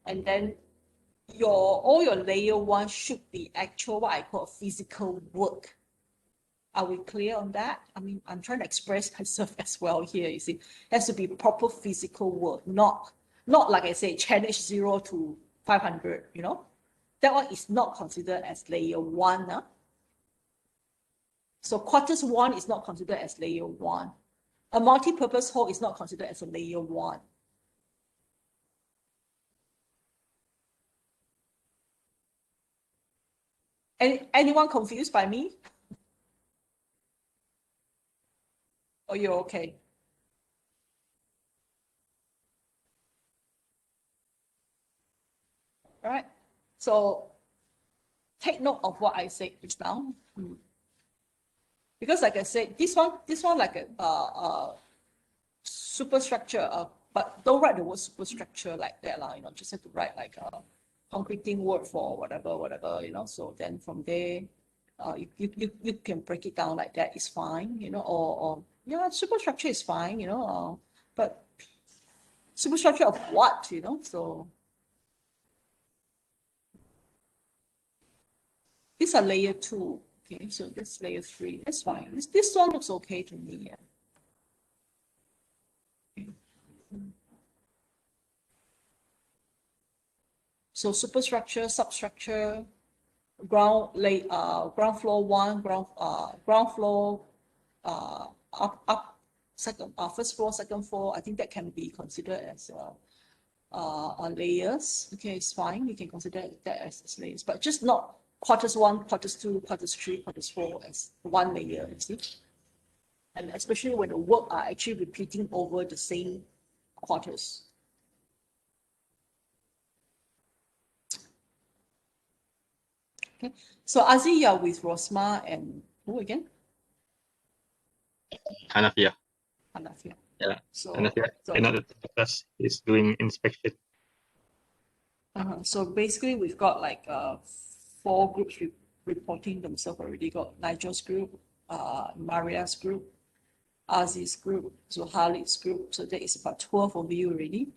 And then all your layer one should be actual, what I call physical work. Are we clear on that? I mean, I'm trying to express myself as well here, you see. It has to be proper physical work, not like I say, challenge 0 to 500, you know? That one is not considered as layer one. Huh? So quarters one is not considered as layer one. A multi-purpose hall is not considered as a layer one. Anyone confused by me? Or you're okay? All right. So take note of what I said just now. Because like I said, this one like a superstructure, but don't write the word superstructure like that, you know, just have to write like a concreting word for whatever, you know. So then from there, you can break it down like that, it's fine, you know, or yeah, superstructure is fine, you know, but superstructure of what, you know, so. These are layer 2, okay, so this layer 3, that's fine. This one looks okay to me, yeah. Okay. So superstructure, substructure, ground floor 1, ground floor, second, first floor, second floor. I think that can be considered as layers. Okay, it's fine. You can consider that as layers, but just not quarters 1, quarters 2, quarters 3, quarters 4 as one layer, you see? And especially when the work are actually repeating over the same quarters. Okay, so Azi, you're with Rosmah and who again? Hanafia. Hanafia. Yeah. So, Hanafia cannot attend because he's doing inspection. So basically, we've got like 4 groups reporting themselves already. Got Nigel's group, Maria's group, Azi's group, Zuhalid's group. So there is about 12 of you already.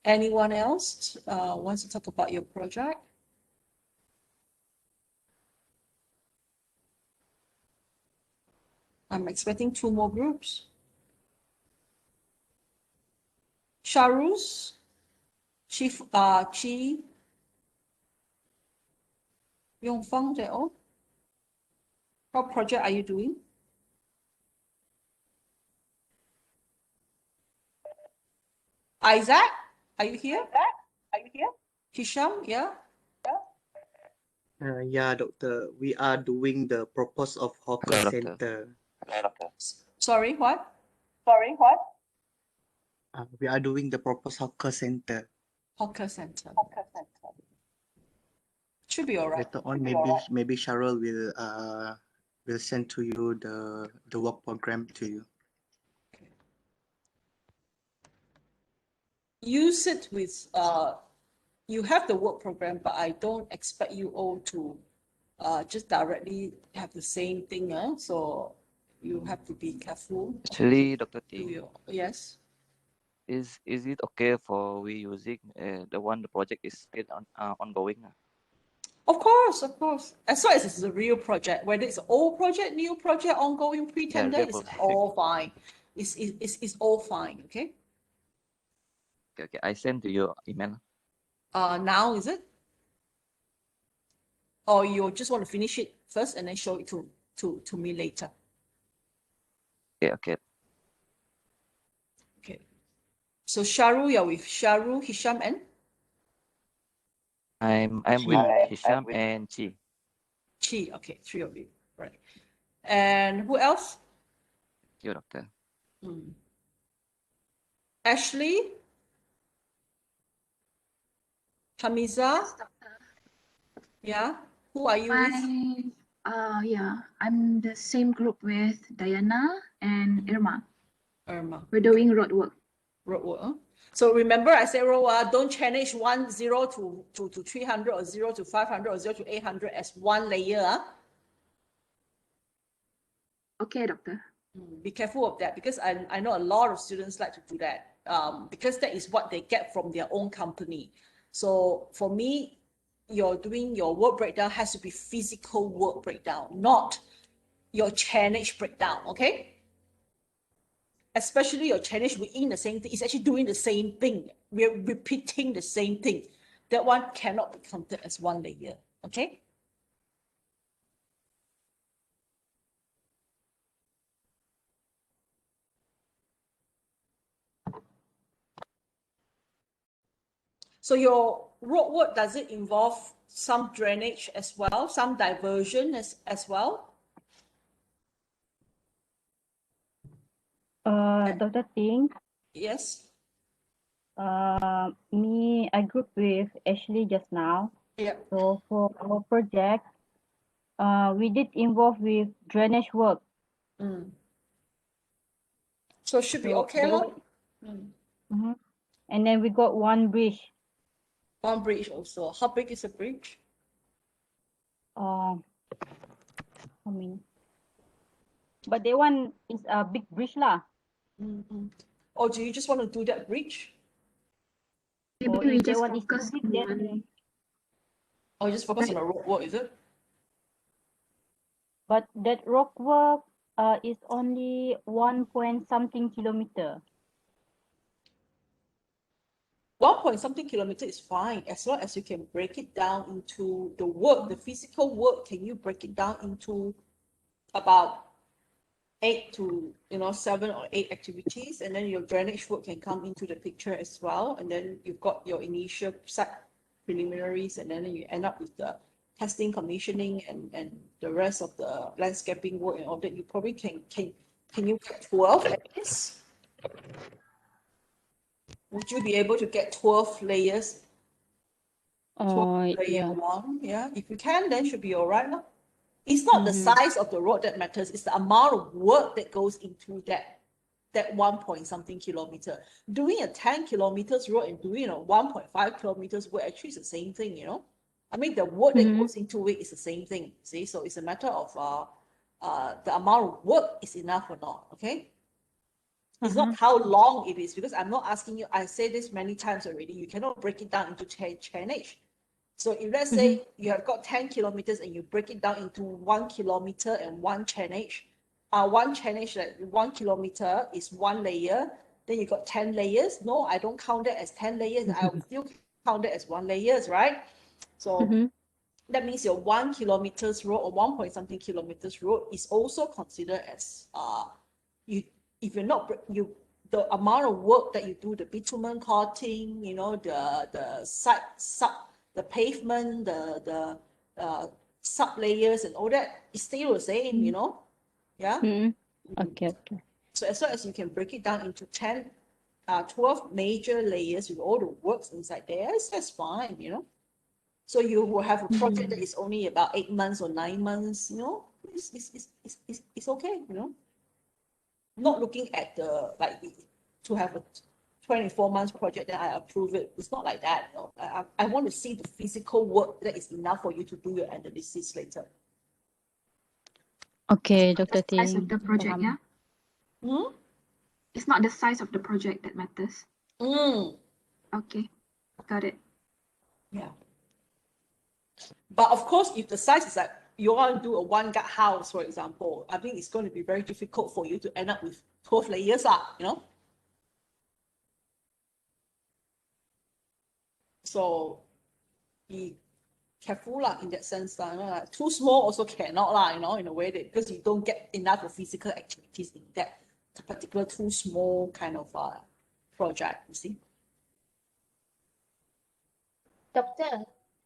Anyone else wants to talk about your project? I'm expecting 2 more groups. Sharus, Chi, Yongfang, they all. What project are you doing? Isaac, are you here? Hisham, yeah? Yeah, doctor. We are doing the purpose of hawker Okay, doctor. center. Sorry, what? We are doing the purpose hawker center. Hawker center. Should be all right. Later on, maybe Cheryl will send to you the work program to you. Use it with you have the work program, but I don't expect you all to just directly have the same thing, so you have to be careful. Actually, Dr. T, Yes. is it okay for we using the project is still ongoing? Of course. As long as it's a real project, whether it's an old project, new project, ongoing, pre-tender, real it's project. all fine. It's all fine, okay? Okay. I send to your email. Now is it? Or you just want to finish it first and then show it to me later? Okay. Okay. So Sharu, you're with Sharu, Hisham, and? I'm with Hisham and Chi. Chi, okay, 3 of you, right. And who else? You, doctor. Ashley? Hamiza? Yeah, who are you with? Yeah, I'm the same group with Diana and Irma. Irma. We're doing road work. Road work, huh? So remember I said, don't challenge 0 to 300 or 0 to 500 or 0 to 800 as one layer. Okay, doctor. Be careful of that, because I know a lot of students like to do that, because that is what they get from their own company. So for me, you're doing your work breakdown has to be physical work breakdown, not your Chinese breakdown, okay? Especially your Chinese within the same thing, it's actually doing the same thing. We're repeating the same thing. That one cannot be counted as one layer, okay? So your road work, does it involve some drainage as well, some diversion as well? Dr. Ting, Yes. I grouped with Ashley just now. Yeah. So for our project, we did involve with drainage work. So it should be So okay, that lor. was- And then we got one bridge. One bridge also. How big is the bridge? I mean, but that one is a big bridge lah. Or do you just want to do that bridge? Maybe Or we if that just one is focus too on big, one. then Or just focus on the road work, is it? but that rock work is only 1 point something kilometer. 1 point something kilometer is fine, as long as you can break it down into the work, the physical work. Can you break it down into about 8 to 7 or 8 activities, and then your drainage work can come into the picture as well, and then you've got your initial site preliminaries, and then you end up with the testing, commissioning, and the rest of the landscaping work and all that. You probably can you get 12 at least? Would you be able to get 12 layers? 12 layer Yeah. one, yeah. If you can, then should be all right. It's not the size of the road that matters, it's the amount of work that goes into that 1 point something kilometer. Doing a 10 kilometers road and doing a 1.5 kilometers road actually is the same thing, I mean, the work that goes into it is the same thing, see? So it's a matter of the amount of work is enough or not, okay? It's not how long it is, because I'm not asking you, I say this many times already, you cannot break it down into chainage. So if let's say you have got 10 kilometers and you break it down into 1 kilometer and one chainage, like 1 kilometer is 1 layer, then you got 10 layers. No, I don't count that as 10 layers. I will still count it as 1 layers, right? So that means your 1 kilometers road or 1 point something kilometers road is also considered as if you're not the amount of work that you do, the bitumen coating, the the pavement, the sub layers and all that is still the same, yeah. Okay. So as long as you can break it down into 12 major layers with all the works inside there, that's fine, So you will have a project that is only about 8 months or 9 months, it's okay, Not looking at to have a 24 months project, then I approve it. It's not like that. I want to see the physical work that is enough for you to do your analysis later. Okay, Dr. The size of Ting. the project, yeah? It's not the size of the project that matters. Okay, got it. Yeah. But of course, if the size is like you want to do a 1 gut house, for example, I think it's going to be very difficult for you to end up with 12 layers, So be careful in that sense. Like too small also cannot, in a way that because you don't get enough of physical activities in that particular too small kind of project, you see. Doctor.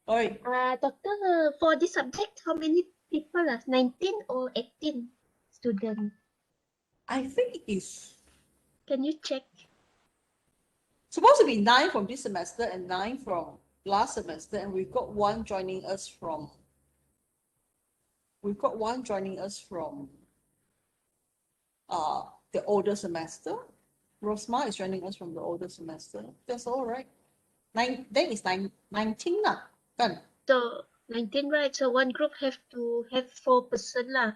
Oi. Doctor, for this subject, how many people are 19 or 18 students? I think it's. Can you check? Supposed to be 9 from this semester and 9 from last semester, and we've got one joining us from. The older semester. Rosma is joining us from the older semester. That's all right. 9, then it's 19 lah, kan? So 19, right? So one group have to have 4 person lah.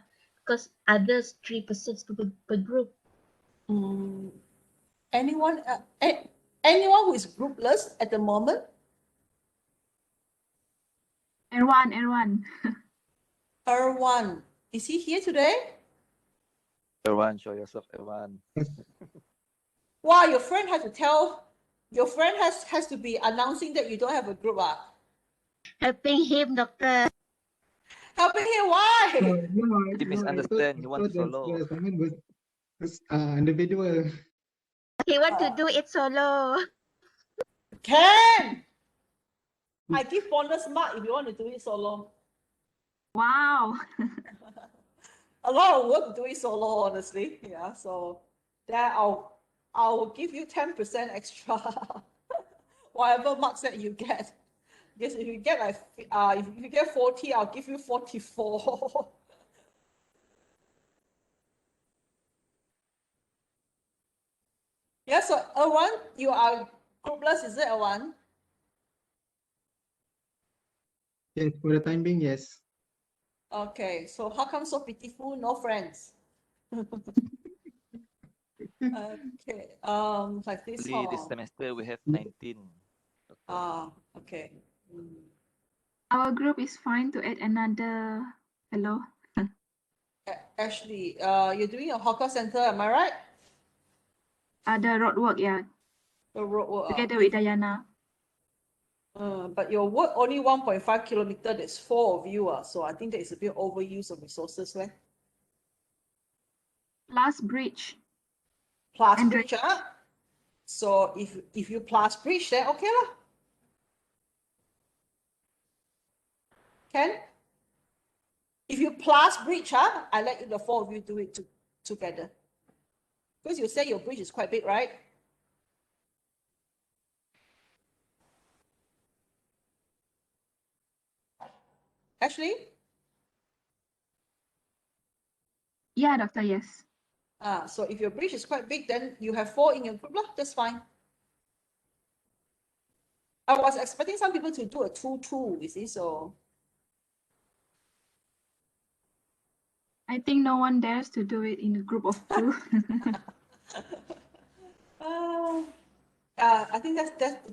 because others 3 persons per group. Anyone, anyone who is groupless at the moment? Erwan. Erwan, is he here today? Everyone, show yourself, everyone. Wow, your friend has to tell, your friend has to be announcing that you don't have a group. Helping him, doctor. Helping him, why? He misunderstand. He want to solo. The assignment was individual. He want to do it solo. Can! I give bonus mark if you want to do it solo. Wow. A lot of work to do it solo, honestly. Yeah, so that I'll give you 10% extra. Whatever marks that you get. Yes, if you get like if you get 40, I'll give you 44. Yeah, so Erwan, you are groupless, is it Erwan? Yes, for the time being, yes. Okay, so how come so pitiful? No friends. Okay, like this. Only this semester we have 19. Okay. Our group is fine to add another fellow. Ashley, you're doing a hawker center, am I right? The road work, yeah. The road work. Together with Diana. But your work only 1.5 kilometer, there's 4 of you, so I think there is a bit overuse of resources, right? Plus bridge. Plus And bridge, so if you plus bridge, then okay lah. Can? If you plus bridge, I let you, the 4 of you do it together. Because you say your bridge is quite big, right? Ashley? Yeah, doctor, yes. So if your bridge is quite big, then you have 4 in your group lah, that's fine. I was expecting some people to do a 2-2, you see, so. I think no one dares to do it in a group of 2. I think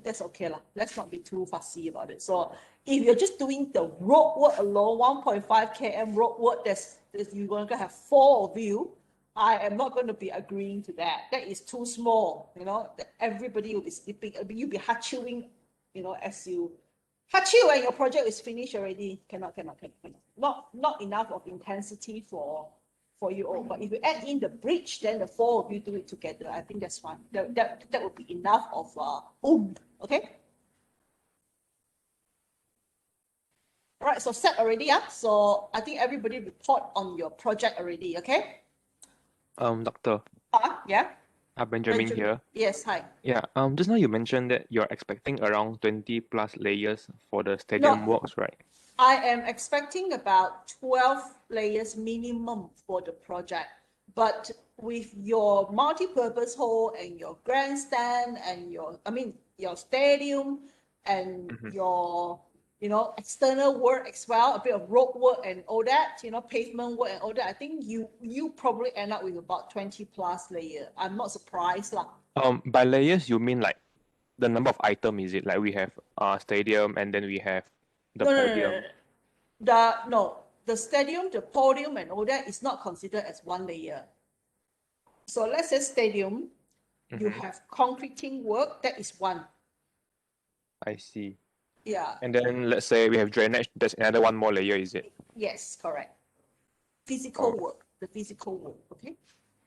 that's okay lah. Let's not be too fussy about it. So if you're just doing the road work alone, 1.5 km road work, you're going to have 4 of you. I am not going to be agreeing to that. That is too small. You know, everybody will be sleeping. You'll be hatching, you know, as you hatching when your project is finished already. Cannot. Not enough of intensity for you all. But if you add in the bridge, then the 4 of you do it together. I think that's fine. That would be enough of okay. All right, so set already, so I think everybody report on your project already, okay? Doctor. Yeah. Benjamin here. Yes, hi. Yeah. Just now you mentioned that you're expecting around 20 plus layers for the stadium works, right? I am expecting about 12 layers minimum for the project, but with your multi-purpose hall and your grandstand and your stadium and your, external work as well, a bit of road work and all that, pavement work and all that, I think you probably end up with about 20 plus layer. I'm not surprised lah. By layers, you mean like the number of items, is it? Like we have stadium and then we have the podium. The stadium, the podium and all that is not considered as one layer. So let's say stadium, you have concreting work, that is one. I see. Yeah. And then let's say we have drainage, that's another one more layer, is it? Yes, correct. Physical work, the physical work, okay?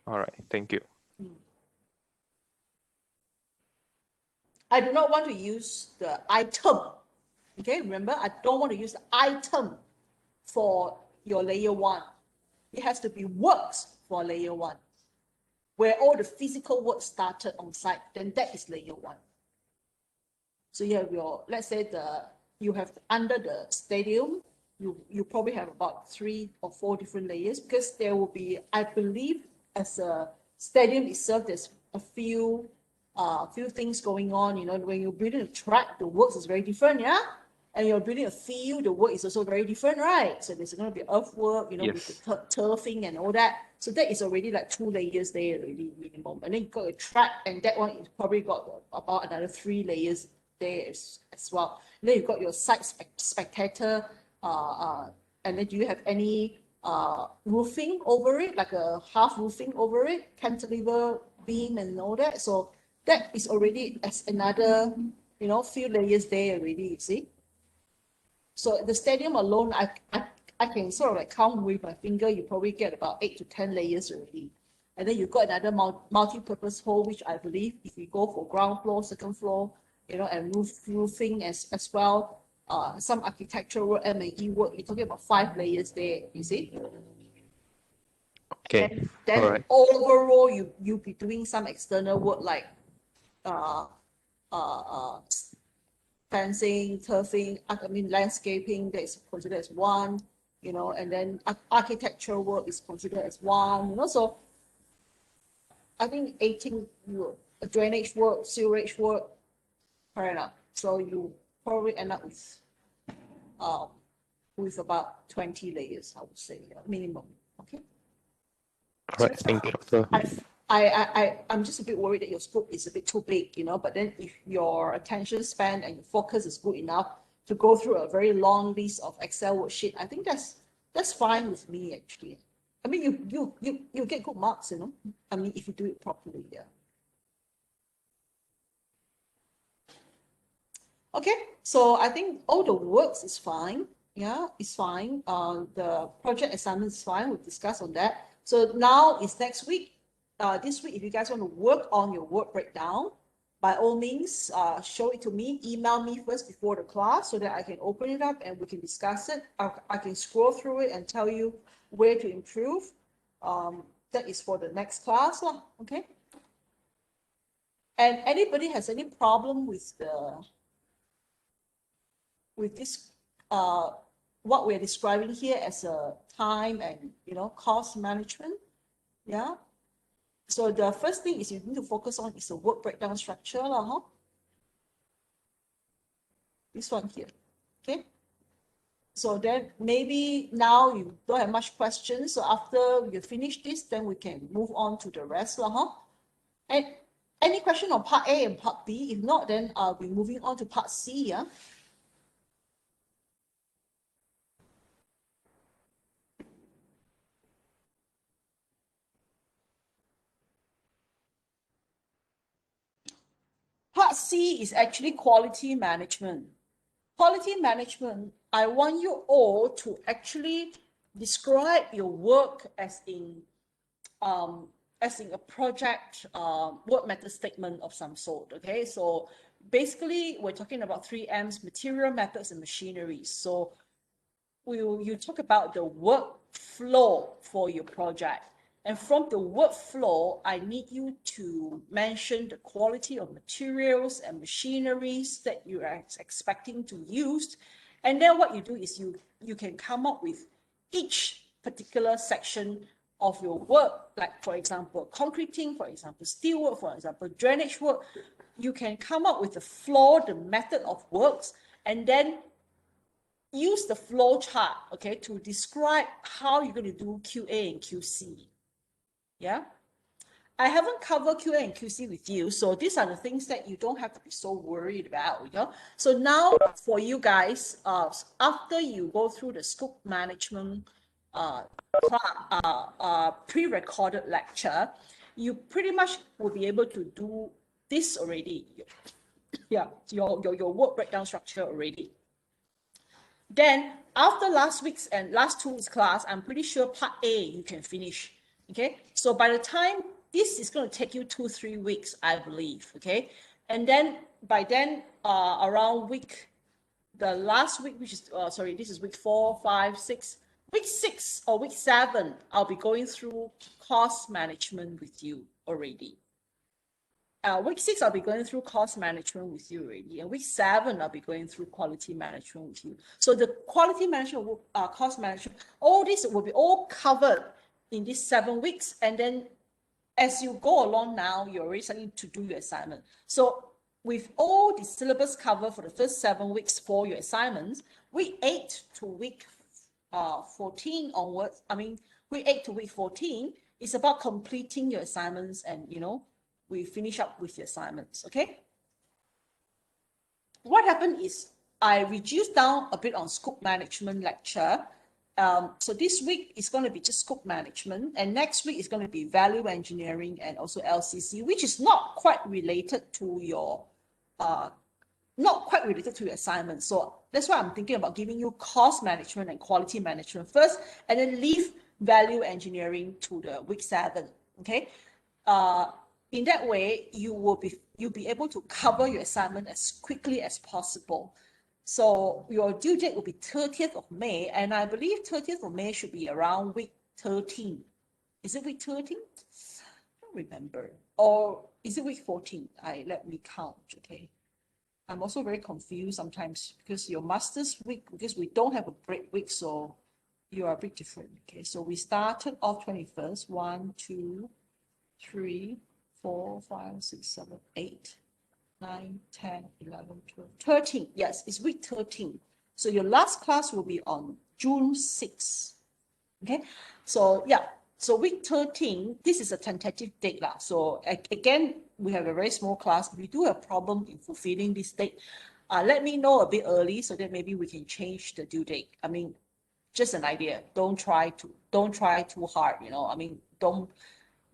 All right, thank you. I do not want to use the item. Okay, remember, I don't want to use the item for your layer 1. It has to be works for layer 1, where all the physical work started on site, then that is layer 1. So you have your, let's say you have under the stadium, you probably have about 3 or 4 different layers, because there will be, I believe, as a stadium itself, there's a few things going on. When you build a track, the works is very different, yeah. and you're building a field, the work is also very different, right? So there's going to be earthwork, with the turfing and all that. So that is already like 2 layers there already minimum. And then you got a track, and that one is probably got about another 3 layers there as well. And then you've got your site spectator, and then do you have any roofing over it, like a half roofing over it, cantilever beam and all that? So that is already as another, few layers there already, you see. So the stadium alone, I can sort of like count with my finger, you probably get about 8 to 10 layers already. And then you've got another multi-purpose hall, which I believe if you go for ground floor, second floor, and roofing as well, some architectural work, M&E work, you're talking about 5 layers there, you see? Okay. And then overall, you'll be doing some external work like fencing, turfing, landscaping, that is considered as one, and then architectural work is considered as one, so I think 18 drainage work, sewerage work, fair enough. So you probably end up with about 20 layers, I would say, minimum. Okay. All right, thank you, Doctor. I'm just a bit worried that your scope is a bit too big, but then if your attention span and your focus is good enough to go through a very long list of Excel worksheet, I think that's fine with me actually. I mean, you get good marks, I mean, if you do it properly, yeah. Okay, so I think all the works is fine. Yeah, it's fine. The project assignment is fine. We'll discuss on that. So now it's next week. This week, if you guys want to work on your work breakdown, by all means, show it to me. Email me first before the class so that I can open it up and we can discuss it. I can scroll through it and tell you where to improve. That is for the next class, okay? And anybody has any problem with this, what we're describing here as a time and, cost management, yeah? So the first thing is you need to focus on is the work breakdown structure, this one here, okay? So then maybe now you don't have much questions. So after you finish this, then we can move on to the rest, And any question on part A and part B? If not, then I'll be moving on to part C, yeah? Part C is actually quality management. Quality management, I want you all to actually describe your work as in a project work method statement of some sort, okay? So basically, we're talking about 3 M's, material, methods, and machineries. So you talk about the workflow for your project. And from the workflow, I need you to mention the quality of materials and machineries that you are expecting to use. And then what you do is you can come up with each particular section of your work, like for example, concreting, for example, steel work, for example, drainage work. You can come up with the flow, the method of works, and then use the flow chart, okay, to describe how you're going to do QA and QC. Yeah, I haven't covered QA and QC with you, so these are the things that you don't have to be so worried about. So now for you guys, after you go through the scope management pre-recorded lecture, you pretty much will be able to do this already. Yeah, your work breakdown structure already. Then after last week's and last 2 weeks class, I'm pretty sure part A you can finish. Okay, so by the time this is going to take you 2-3 weeks, I believe. Okay, and then by then, around the last week, which is this is week 4, 5, 6. Week 6 or week 7, I'll be going through cost management with you already. Week 6, I'll be going through cost management with you already. And week 7, I'll be going through quality management with you. So the quality management, cost management, all this will be all covered in these 7 weeks. And then as you go along now, you're already starting to do your assignment. So with all the syllabus covered for the first 7 weeks for your assignments, week 8 to week 14 onwards, week 8 to week 14 is about completing your assignments, and we finish up with the assignments, okay? What happened is I reduced down a bit on scope management lecture. So this week is going to be just scope management, and next week is going to be value engineering and also LCC, which is not quite related to your assignment. So that's why I'm thinking about giving you cost management and quality management first, and then leave value engineering to the week 7. Okay. In that way, you'll be able to cover your assignment as quickly as possible. So your due date will be 30th of May, and I believe 30th of May should be around week 13. Is it week 13? I don't remember. Or is it week 14? Let me count, okay? I'm also very confused sometimes because your master's week, because we don't have a break week, so you are a bit different, okay? So we started off 21st, 1, 2, 3, 4, 5, 6, 7, 8, 9, 10, 11, 12, 13. Yes, it's week 13. So your last class will be on June 6th. Okay, so yeah, so week 13, this is a tentative date. So again, we have a very small class. If you do have a problem in fulfilling this date, let me know a bit early so that maybe we can change the due date. Just an idea. Don't try too hard,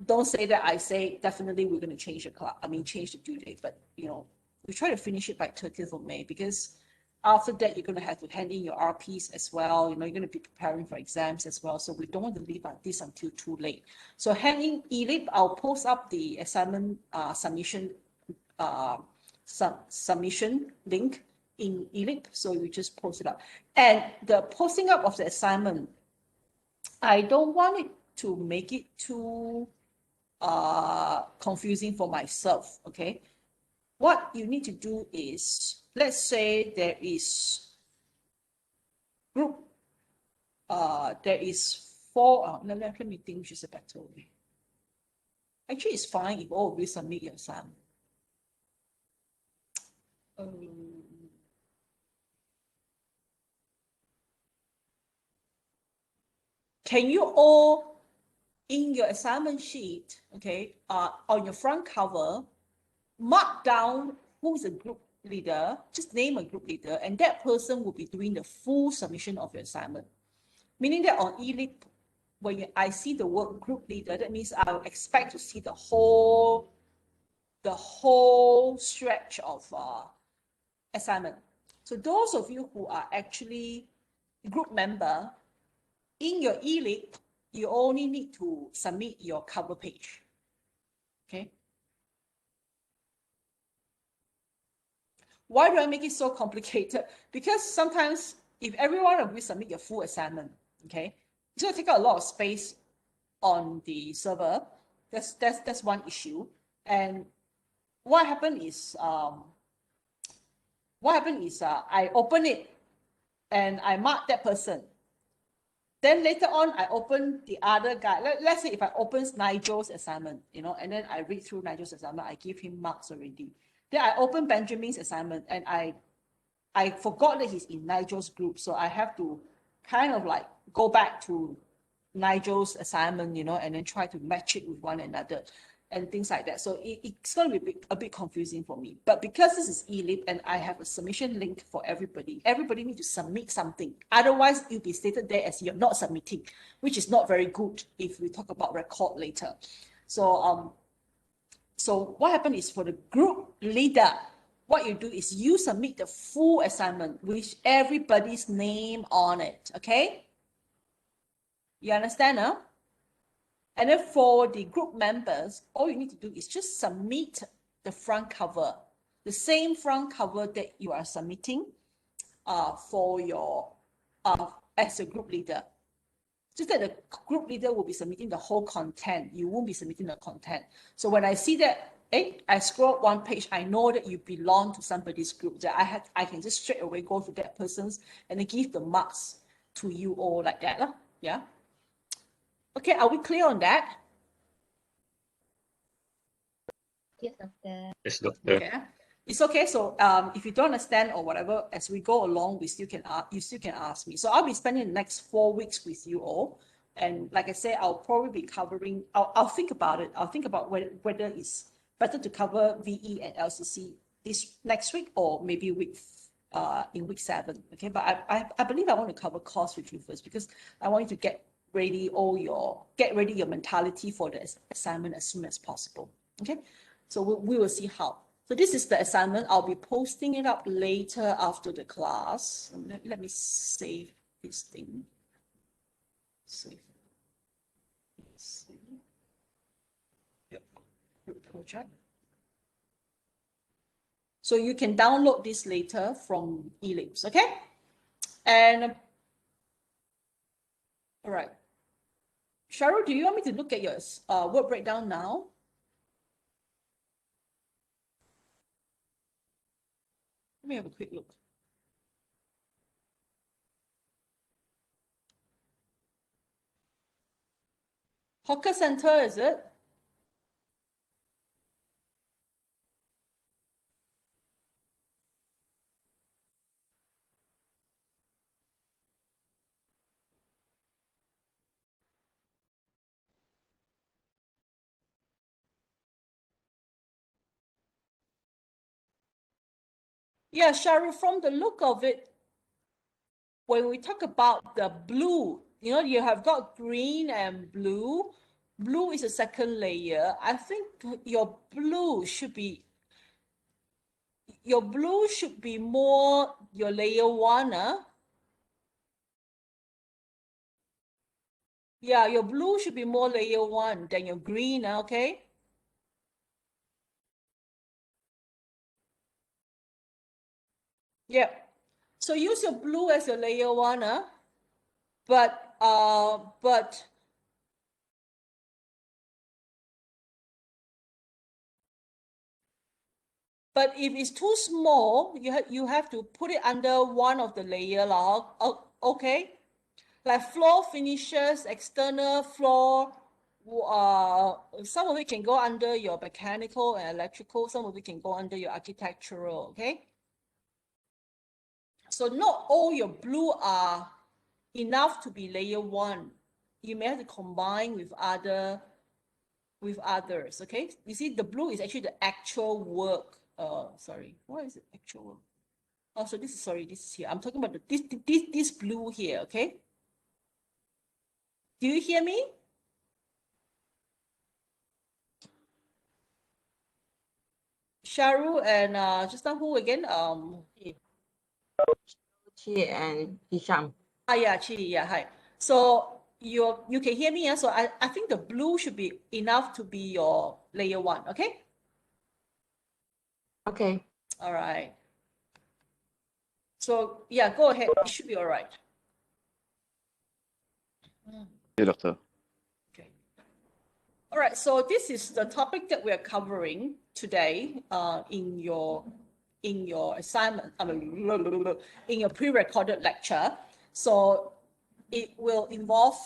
don't say that I say definitely we're going to change the class. Change the due date, but we try to finish it by 30th of May, because after that you're going to have to hand in your RPs as well. You're going to be preparing for exams as well. So we don't want to leave this until too late. So handing ELIP, I'll post up the assignment submission submission link in ELIP. So you just post it up, and the posting up of the assignment, I don't want it to make it too confusing for myself. Okay, what you need to do is, let's say there is group, there is 4, let me think which is a better way. Actually, it's fine if all of you submit your assignment. Can you all, in your assignment sheet, okay, on your front cover, mark down who's a group leader, just name a group leader, and that person will be doing the full submission of your assignment. Meaning that on ELIP, when I see the word group leader, that means I'll expect to see the whole stretch of assignment. So those of you who are actually group member, in your ELIP, you only need to submit your cover page. Okay. Why do I make it so complicated? Because sometimes if every one of you submit your full assignment, okay, it's going to take up a lot of space on the server. That's one issue. And what happened is I open it and I mark that person. Then later on, I open the other guy. Let's say if I open Nigel's assignment, and then I read through Nigel's assignment, I give him marks already. Then I open Benjamin's assignment, and I forgot that he's in Nigel's group. So I have to kind of like go back to Nigel's assignment, and then try to match it with one another and things like that. So it's going to be a bit confusing for me. But because this is ELIP and I have a submission link for everybody needs to submit something. Otherwise, it'll be stated there as you're not submitting, which is not very good if we talk about record later. So what happened is, for the group leader, what you do is you submit the full assignment with everybody's name on it, okay? You understand, huh? And then for the group members, all you need to do is just submit the front cover, the same front cover that you are submitting for your as a group leader. Just that the group leader will be submitting the whole content. You won't be submitting the content. So when I see that, I scroll up one page, I know that you belong to somebody's group, that I can just straight away go to that person's and then give the marks to you all like that. Yeah. Okay, are we clear on that? Yes, doctor. Yes, doctor. Okay. It's okay. So if you don't understand or whatever, as we go along, you still can ask me. So I'll be spending the next 4 weeks with you all. And like I said, I'll probably be covering, I'll think about it. I'll think about whether it's better to cover VE and LCC this next week or maybe in week 7. Okay, but I believe I want to cover course with you first because I want you to get ready your mentality for the assignment as soon as possible. Okay, so we will see how. So this is the assignment. I'll be posting it up later after the class. Let me save this thing. Save. Yep. Project. So you can download this later from eLibs, okay? And all right. Cheryl, do you want me to look at your word breakdown now? Let me have a quick look. Hawker Center, is it? Yeah, Sharu, from the look of it, when we talk about the blue, you know, you have got green and blue. Blue is a second layer. I think your blue should be more your layer 1, huh? Yeah, your blue should be more layer 1 than your green, okay? Yeah. So use your blue as your layer 1, huh? But if it's too small, you have to put it under one of the layer, okay? Like floor finishes, external floor, some of it can go under your mechanical and electrical, some of it can go under your architectural, okay? So not all your blue are enough to be layer 1. You may have to combine with others, okay? You see, the blue is actually the actual work. Sorry, what is it? Actual work. Oh, so this is here. I'm talking about this blue here, okay? Do you hear me? Sharu and just now who again? Chi and Hisham. Yeah, Chi, yeah, hi. So you can hear me, yeah? So I think the blue should be enough to be your layer 1, okay? Okay. All right. So yeah, go ahead. It should be all right. Yeah, doctor. Okay. All right. So this is the topic that we are covering today in your assignment, in your pre-recorded lecture. So it will involve,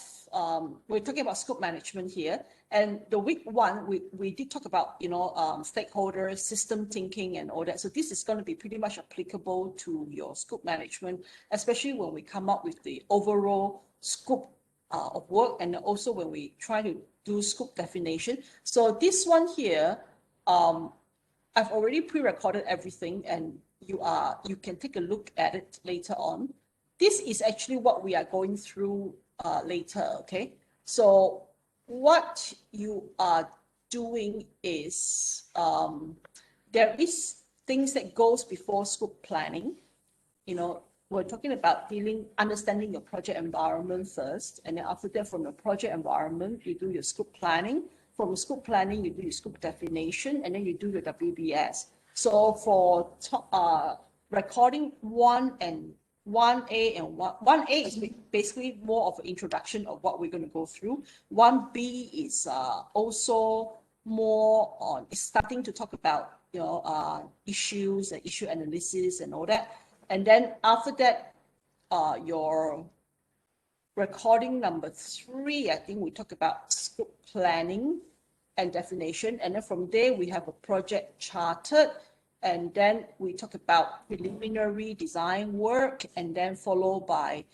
we're talking about scope management here. And the week 1, we did talk about, stakeholders, system thinking and all that. So this is going to be pretty much applicable to your scope management, especially when we come up with the overall scope of work, and also when we try to do scope definition. So this one here, I've already pre-recorded everything, and you can take a look at it later on. This is actually what we are going through later, okay? So what you are doing is, there is things that goes before scope planning. We're talking about understanding your project environment first, and then after that, from your project environment, you do your scope planning. From scope planning, you do your scope definition, and then you do your WBS. So for recording 1A and 1A is basically more of an introduction of what we're going to go through. 1B is also more on starting to talk about issues and issue analysis and all that. And then after that, your recording number 3, I think we talk about scope planning and definition. And then from there, we have a project charted. And then we talk about preliminary design work, and then followed by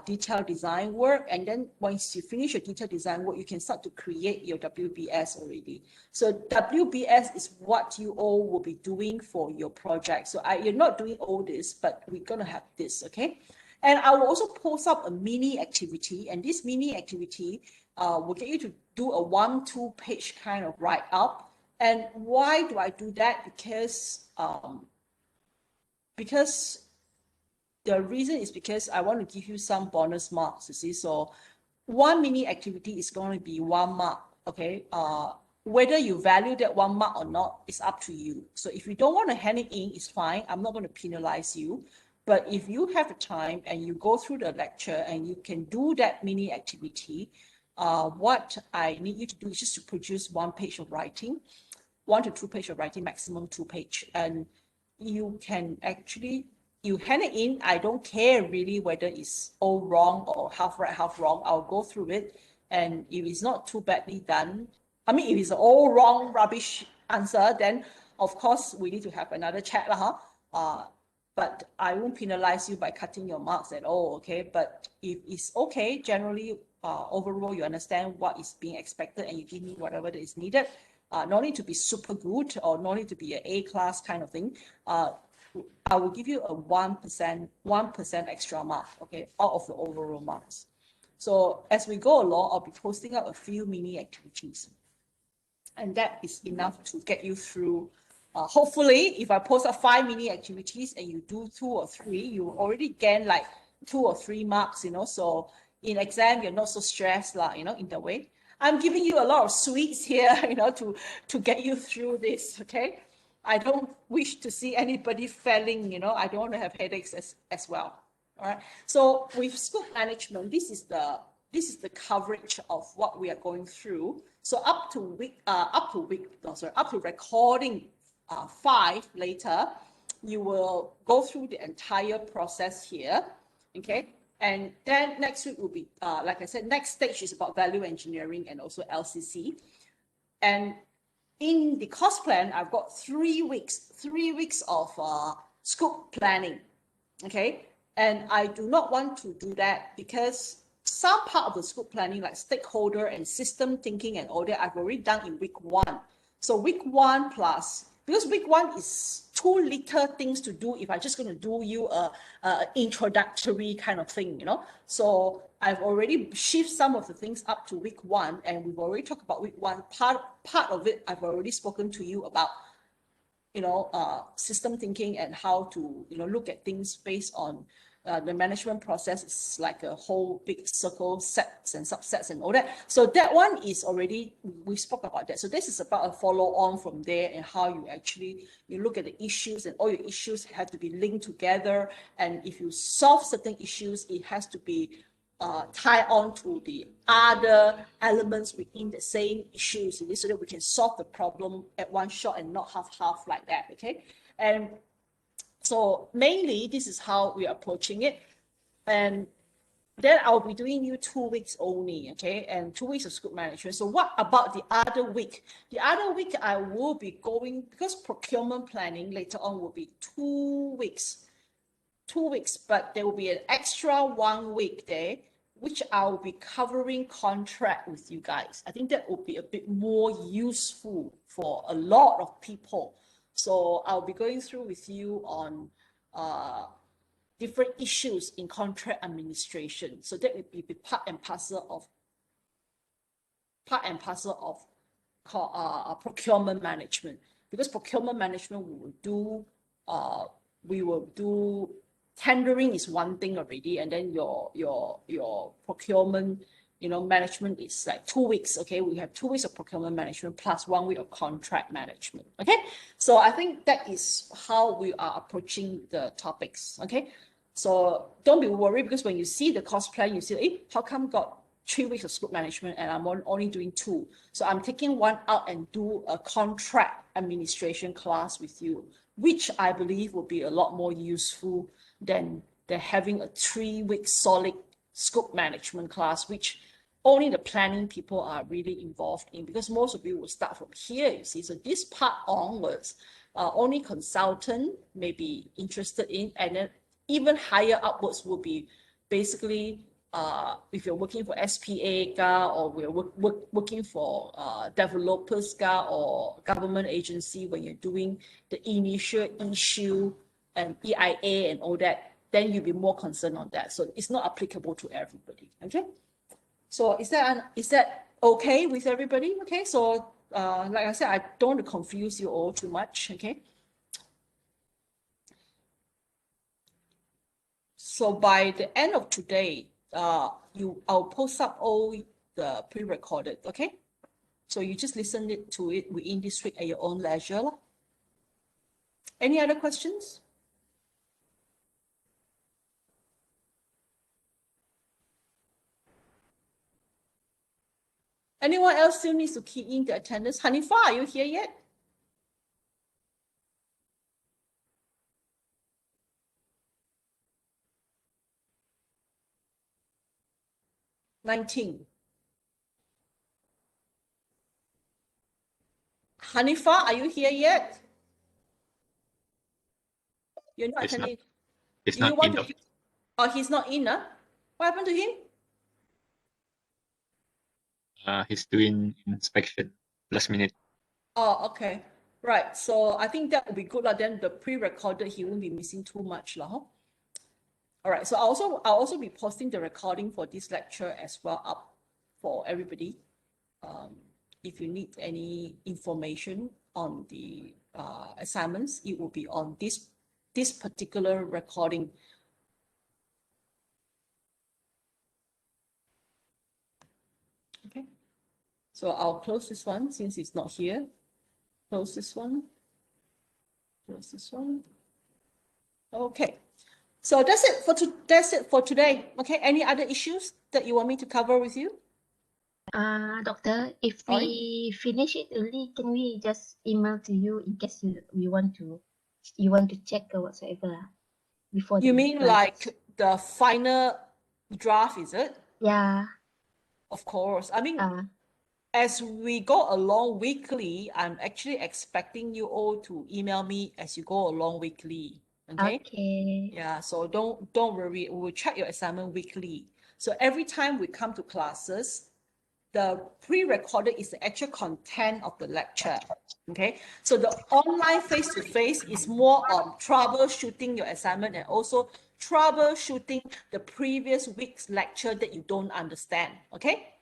detailed design work. And then once you finish your detailed design work, you can start to create your WBS already. So WBS is what you all will be doing for your project. So you're not doing all this, but we're going to have this, okay? And I will also post up a mini activity, and this mini activity will get you to do a 1-2 page kind of write-up. And why do I do that? Because the reason is because I want to give you some bonus marks, you see. So one mini activity is going to be 1 mark, okay? Whether you value that 1 mark or not is up to you. So if you don't want to hand it in, it's fine. I'm not going to penalize you. But if you have the time and you go through the lecture and you can do that mini activity, what I need you to do is just to produce 1 page of writing, 1 to 2 page of writing, maximum 2 page. And you can actually, you hand it in. I don't care really whether it's all wrong or half right, half wrong. I'll go through it. And if it's not too badly done, I mean, if it's all wrong, rubbish answer, then of course we need to have another chat, but I won't penalize you by cutting your marks at all, okay? But if it's okay, generally, overall, you understand what is being expected and you give me whatever that is needed. No need to be super good or no need to be an A class kind of thing. I will give you a 1% extra mark, okay, out of the overall marks. So as we go along, I'll be posting up a few mini activities. And that is enough to get you through. Hopefully, if I post up 5 mini activities and you do 2 or 3, you already gain like 2 or 3 marks, you know. So in exam, you're not so stressed, you know, in the way. I'm giving you a lot of sweets here, you know, to get you through this, okay? I don't wish to see anybody failing, you know. I don't want to have headaches as well. All right. So with scope management, this is the coverage of what we are going through. So up to recording 5 later, you will go through the entire process here, okay? And then next week will be, like I said, next stage is about value engineering and also LCC. And in the course plan, I've got 3 weeks of scope planning, okay? And I do not want to do that because some part of the scope planning, like stakeholder and system thinking and all that, I've already done in week 1. So week 1 plus, because week 1 is too little things to do if I'm just going to do you a introductory kind of thing, you know. So I've already shifted some of the things up to week 1, and we've already talked about week 1. Part of it, I've already spoken to you about, you know, system thinking and how to, you know, look at things based on the management process is like a whole big circle, sets and subsets and all that. So that one is already, we spoke about that. So this is about a follow on from there and how you actually, you look at the issues and all your issues have to be linked together. And if you solve certain issues, it has to be tied on to the other elements within the same issues, so that we can solve the problem at one shot and not half like that, okay? And so mainly, this is how we are approaching it. And then I'll be doing you 2 weeks only, okay? And 2 weeks of scope management. So what about the other week? The other week I will be going, because procurement planning later on will be 2 weeks. 2 weeks, but there will be an extra 1 week there, which I'll be covering contract with you guys. I think that will be a bit more useful for a lot of people. So I'll be going through with you on different issues in contract administration. So that will be part and parcel of procurement management. Because procurement management we will do tendering is one thing already, and then your procurement, you know, management is like 2 weeks, okay? We have 2 weeks of procurement management plus 1 week of contract management, okay? So I think that is how we are approaching the topics, okay? So don't be worried, because when you see the course plan, you see, how come got 3 weeks of scope management and I'm only doing 2? So I'm taking 1 out and do a contract administration class with you, which I believe will be a lot more useful than having a 3-week solid scope management class, which only the planning people are really involved in, because most of you will start from here, you see. So this part onwards, only consultant may be interested in, and then even higher upwards will be basically if you're working for SPA or we're working for developers or government agency, when you're doing the initial issue and EIA and all that, then you'll be more concerned on that. So it's not applicable to everybody. Okay. So is that okay with everybody? Okay. So like I said, I don't want to confuse you all too much. Okay. So by the end of today, I'll post up all the pre-recorded, okay? So you just listen to it within this week at your own leisure. Any other questions? Anyone else still needs to key in the attendance? Hanifa, are you here yet? $19. Hanifa, are you here yet? You're not attending. He's not in. Oh, he's not in, huh? What happened to him? He's doing inspection last minute. Oh, okay. Right. So I think that would be good. Then the pre-recorded, he won't be missing too much. Huh? All right. So I'll also be posting the recording for this lecture as well up for everybody. If you need any information on the assignments, it will be on this particular recording. Okay. So I'll close this one since it's not here. Close this one. Close this one. Okay. So that's it for today. Okay. Any other issues that you want me to cover with you? Doctor, if we finish it early, can we just email to you in case you want to check or whatsoever before? You mean like the final draft, is it? Yeah. Of course. I mean, as we go along weekly, I'm actually expecting you all to email me as you go along weekly. Okay. Okay. Yeah. So don't worry. We will check your assignment weekly. So every time we come to classes, the pre-recorded is the actual content of the lecture. Okay. So the online face-to-face is more on troubleshooting your assignment and also troubleshooting the previous week's lecture that you don't understand. Okay.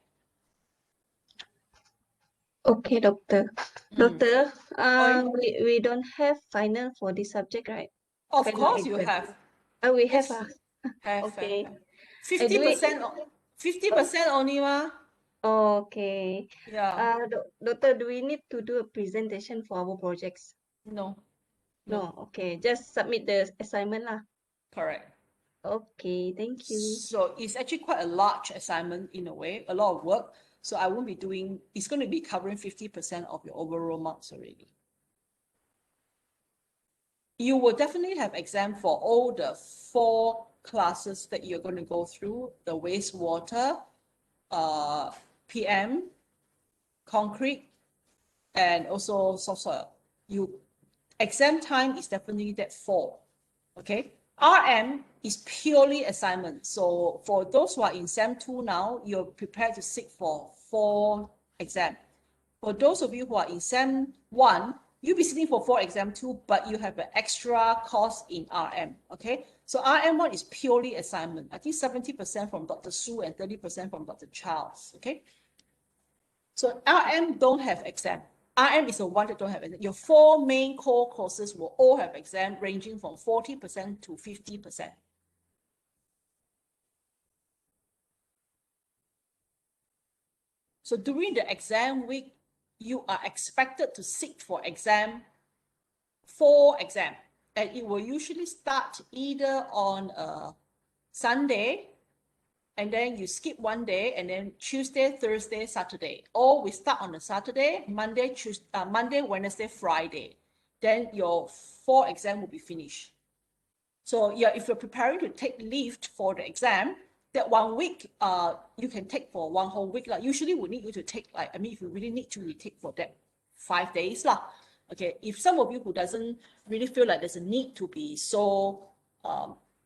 Okay, doctor. Doctor, we don't have final for this subject, right? Of Final course you exam. have. Oh, we Yes, have. Okay. I do it- 50% only, ma. Okay. Yeah. Doctor, do we need to do a presentation for our projects? No. No. Okay. Just submit the assignment lah. Correct. Okay. Thank you. So it's actually quite a large assignment in a way, a lot of work. So I won't be doing, it's going to be covering 50% of your overall marks already. You will definitely have exam for all the 4 classes that you're going to go through: the wastewater, PM, concrete, and also soft soil. Exam time is definitely that 4. Okay. RM is purely assignment. So for those who are in SEM 2 now, you're prepared to sit for 4 exams. For those of you who are in SEM 1, you'll be sitting for 4 exam too, but you have an extra course in RM. Okay. So RM1 is purely assignment. I think 70% from Dr. Su and 30% from Dr. Charles. Okay. So RM don't have exam. RM is the one that don't have exam. Your 4 main core courses will all have exam ranging from 40% to 50%. So during the exam week, you are expected to sit for 4 exams. And it will usually start either on a Sunday, and then you skip one day, and then Tuesday, Thursday, Saturday. Or we start on a Saturday, Monday, Wednesday, Friday. Then your 4 exams will be finished. So yeah, if you're preparing to take leave for the exam, that 1 week, you can take for 1 whole week. Usually we need you to take if you really need to, we take for that 5 days. Okay, if some of you who doesn't really feel like there's a need to be so,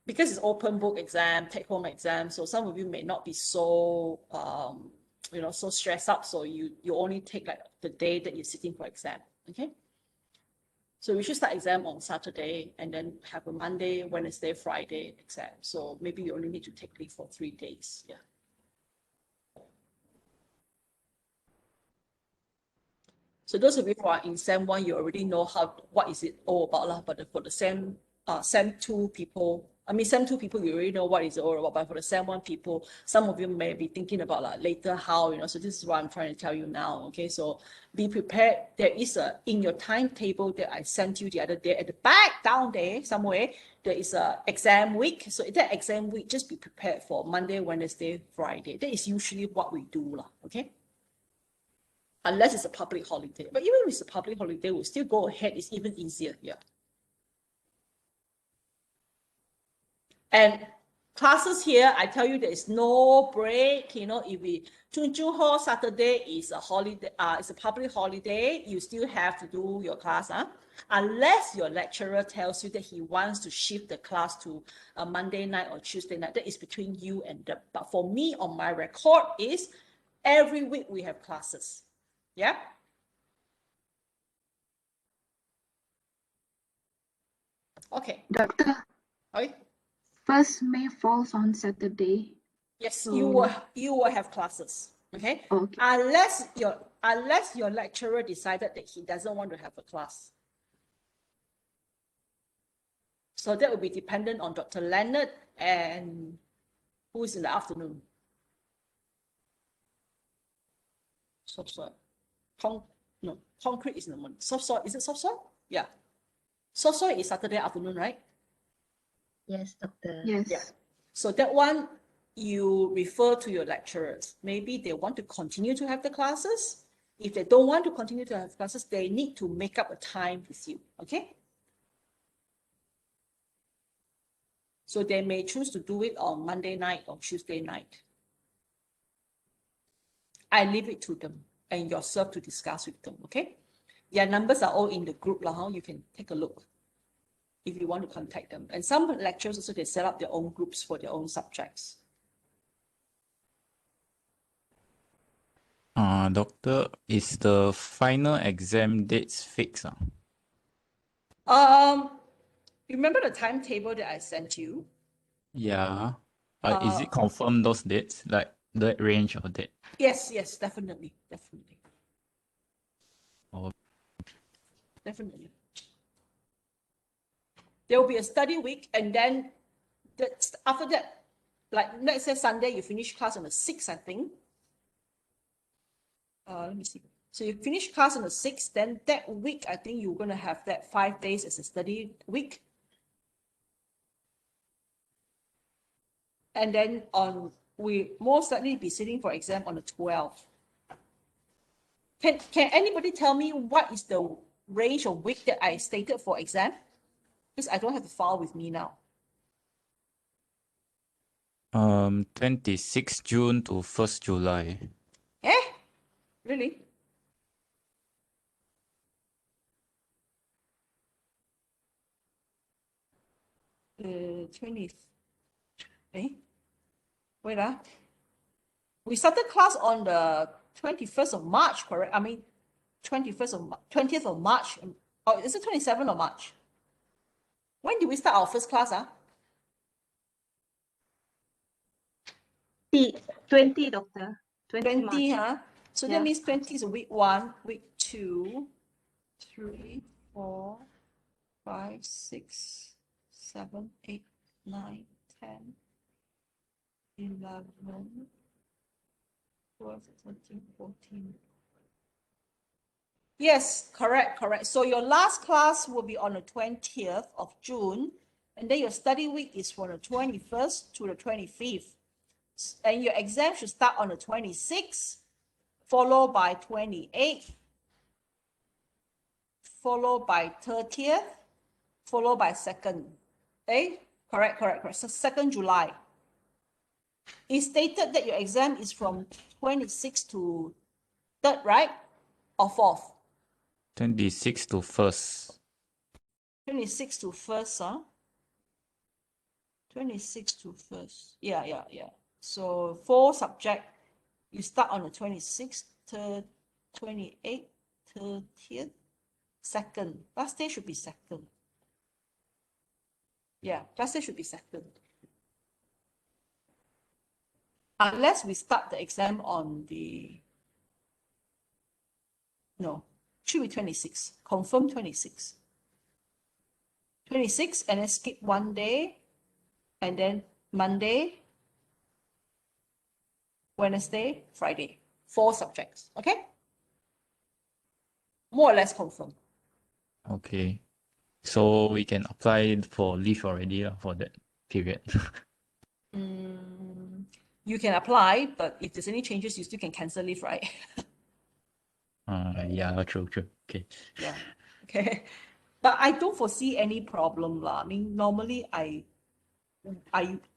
because it's open book exam, take home exam, so some of you may not be so, so stressed out. So you only take like the day that you're sitting for exam. Okay. So we should start exam on Saturday and then have a Monday, Wednesday, Friday exam. So maybe you only need to take leave for 3 days. Yeah. So those of you who are in SEM 1, you already know what is it all about lah. But for the SEM 2 people, SEM 2 people, you already know what is it all about. But for the SEM 1 people, some of you may be thinking about like later how, so this is what I'm trying to tell you now. Okay, so be prepared. There is in your timetable that I sent you the other day at the back down there somewhere, there is a exam week. So that exam week, just be prepared for Monday, Wednesday, Friday. That is usually what we do lah. Okay. Unless it's a public holiday. But even if it's a public holiday, we'll still go ahead. It's even easier. Yeah. And classes here, I tell you, there is no break. If we Chunju Saturday is a holiday, it's a public holiday, you still have to do your class, unless your lecturer tells you that he wants to shift the class to a Monday night or Tuesday night. That is between you and them. But for me, on my record is every week we have classes. Yeah. Okay. Doctor, Okay. 1st May falls on Saturday. Yes, So- you will have classes. Okay. Okay. Unless your lecturer decided that he doesn't want to have a class. So that will be dependent on Dr. Leonard and who is in the afternoon. Soft soil. Concrete is in the morning. Soft soil, is it soft soil? Yeah. Soft soil is Saturday afternoon, right? Yes, doctor. Yes. Yeah. So that one, you refer to your lecturers. Maybe they want to continue to have the classes. If they don't want to continue to have classes, they need to make up a time with you, okay? So they may choose to do it on Monday night or Tuesday night. I leave it to them and yourself to discuss with them, okay? Their numbers are all in the group, you can take a look if you want to contact them. And some lecturers also, they set up their own groups for their own subjects. Doctor, is the final exam dates fixed? Remember the timetable that I sent you? Yeah. Is it confirmed those dates? Like the range of date? Yes, definitely. Oh. Definitely. There will be a study week, and then after that, like let's say Sunday, you finish class on the 6th, I think. Let me see. So you finish class on the 6th, then that week, I think you're going to have that 5 days as a study week. And then we most likely be sitting for exam on the 12th. Can anybody tell me what is the range of week that I stated for exam? Because I don't have the file with me now. 26 June to 1st July. Really? The 20th. Wait. We started class on the 21st of March, correct? 20th of March. Oh, is it 27th of March? When did we start our first class? 20, doctor. 20, March. So Yeah. that means 20 is week 1, week 2, 3, 4, 5, 6, 7, 8, 9, 10, 11, 12, 13, 14. Yes, correct. So your last class will be on the 20th of June, and then your study week is from the 21st to the 25th. And your exam should start on the 26th, followed by 28th, followed by 30th, followed by 2nd. Correct. So 2nd July. It's stated that your exam is from 26th to 3rd, right? Or 4th? 26 to 1st. 26 to 1st, huh? 26 to 1st. Yeah. So 4 subject, you start on the 26th, 28th, 30th, 2nd. Last day should be 2nd. Yeah, last day should be 2nd. Unless we start the exam on the, no, should be 26, confirm 26. 26 and then skip 1 day, and then Monday, Wednesday, Friday, 4 subjects, okay? More or less confirm. Okay. So we can apply for leave already for that period. You can apply, but if there's any changes, you still can cancel leave, right? Yeah, true. Okay. Yeah, okay. But I don't foresee any problem lah. I mean, normally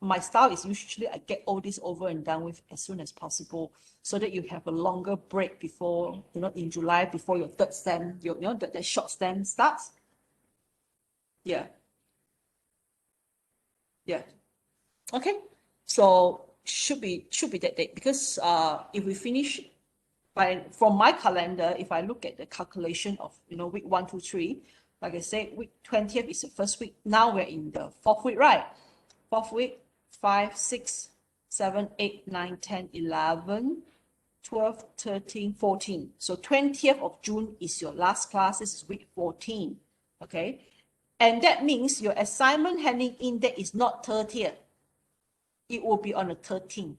my style is usually I get all this over and done with as soon as possible, so that you have a longer break before, in July, before your 3rd sem, the short sem starts. Yeah. Okay. So should be that date, because if we finish from my calendar, if I look at the calculation of week 1, 2, 3, like I said, week 20th is the first week. Now we're in the 4th week, right? 4th week, 5, 6, 7, 8, 9, 10, 11, 12, 13, 14. So 20th of June is your last class. This is week 14. Okay. And that means your assignment handing in date is not 30th. It will be on the 13th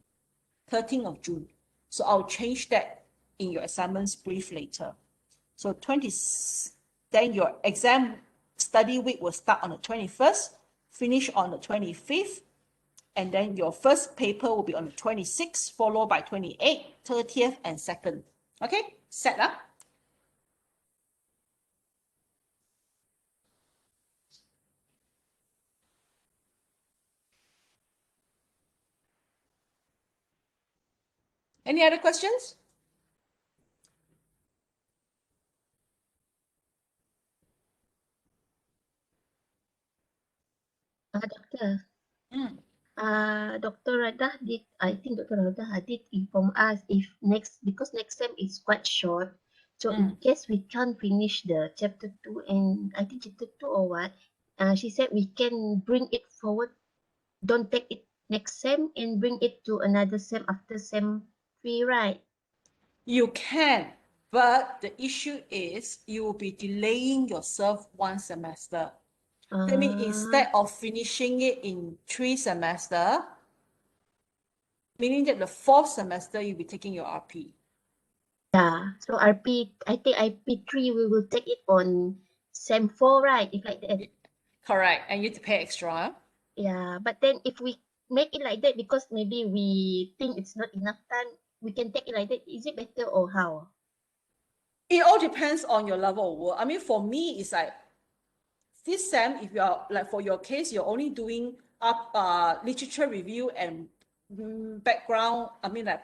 of June. So I'll change that in your assignments brief later. So then your exam study week will start on the 21st, finish on the 25th, and then your first paper will be on the 26th, followed by 28th, 30th, and 2nd. Okay, set up. Any other questions? Doctor. Dr. Radha did inform us because next sem is quite short. So in case we can't finish the chapter 2 and I think chapter 2 or what, she said we can bring it forward. Don't take it next sem and bring it to another sem after sem 3, right? You can, but the issue is you will be delaying yourself 1 semester. That means instead of finishing it in 3 semesters, meaning that the 4th semester you'll be taking your RP. Yeah, so I think IP3 we will take it on sem 4, right? If like that. Correct, and you have to pay extra. Yeah, but then if we make it like that because maybe we think it's not enough time, we can take it like that. Is it better or how? It all depends on your level of work. I mean, for me, it's like this sem, if you are like for your case, you're only doing literature review and background, I mean like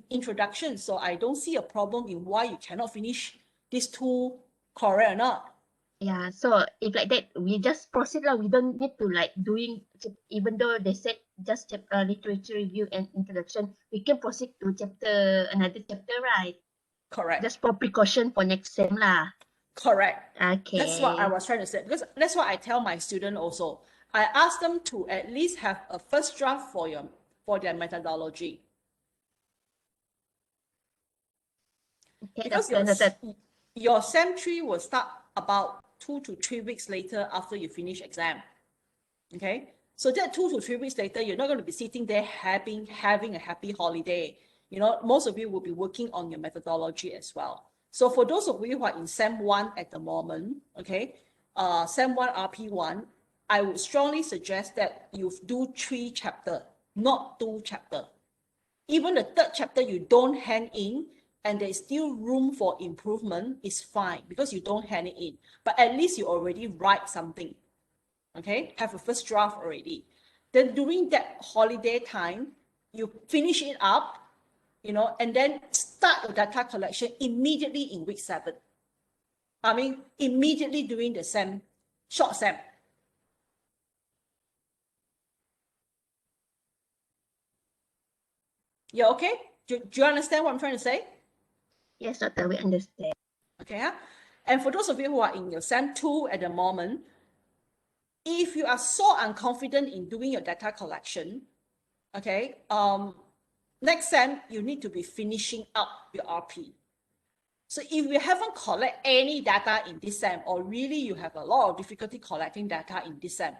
introduction. So I don't see a problem in why you cannot finish these 2 correct or not. Yeah, so if like that, we just proceed lah. We don't need to like doing, even though they said just literature review and introduction, we can proceed to another chapter, right? Correct. Just for precaution for next sem lah. Correct. Okay. That's what I was trying to say, because that's what I tell my student also. I ask them to at least have a first draft for their methodology. Okay, because your sem 3 will start about 2 to 3 weeks later after you finish exam. Okay, so that 2 to 3 weeks later, you're not going to be sitting there having a happy holiday. Most of you will be working on your methodology as well. So for those of you who are in sem 1 at the moment, okay, sem 1 RP1, I would strongly suggest that you do 3 chapters, not 2 chapters. Even the 3rd chapter you don't hand in, and there's still room for improvement, is fine because you don't hand it in. But at least you already write something, okay? Have a first draft already. Then during that holiday time, you finish it up, and then start the data collection immediately in week 7. immediately during the short SEM. You okay? Do you understand what I'm trying to say? Yes, doctor, we understand. Okay, huh? And for those of you who are in your SEM 2 at the moment, if you are so unconfident in doing your data collection, okay, next SEM, you need to be finishing up your RP. So if you haven't collected any data in this SEM, or really you have a lot of difficulty collecting data in this SEM,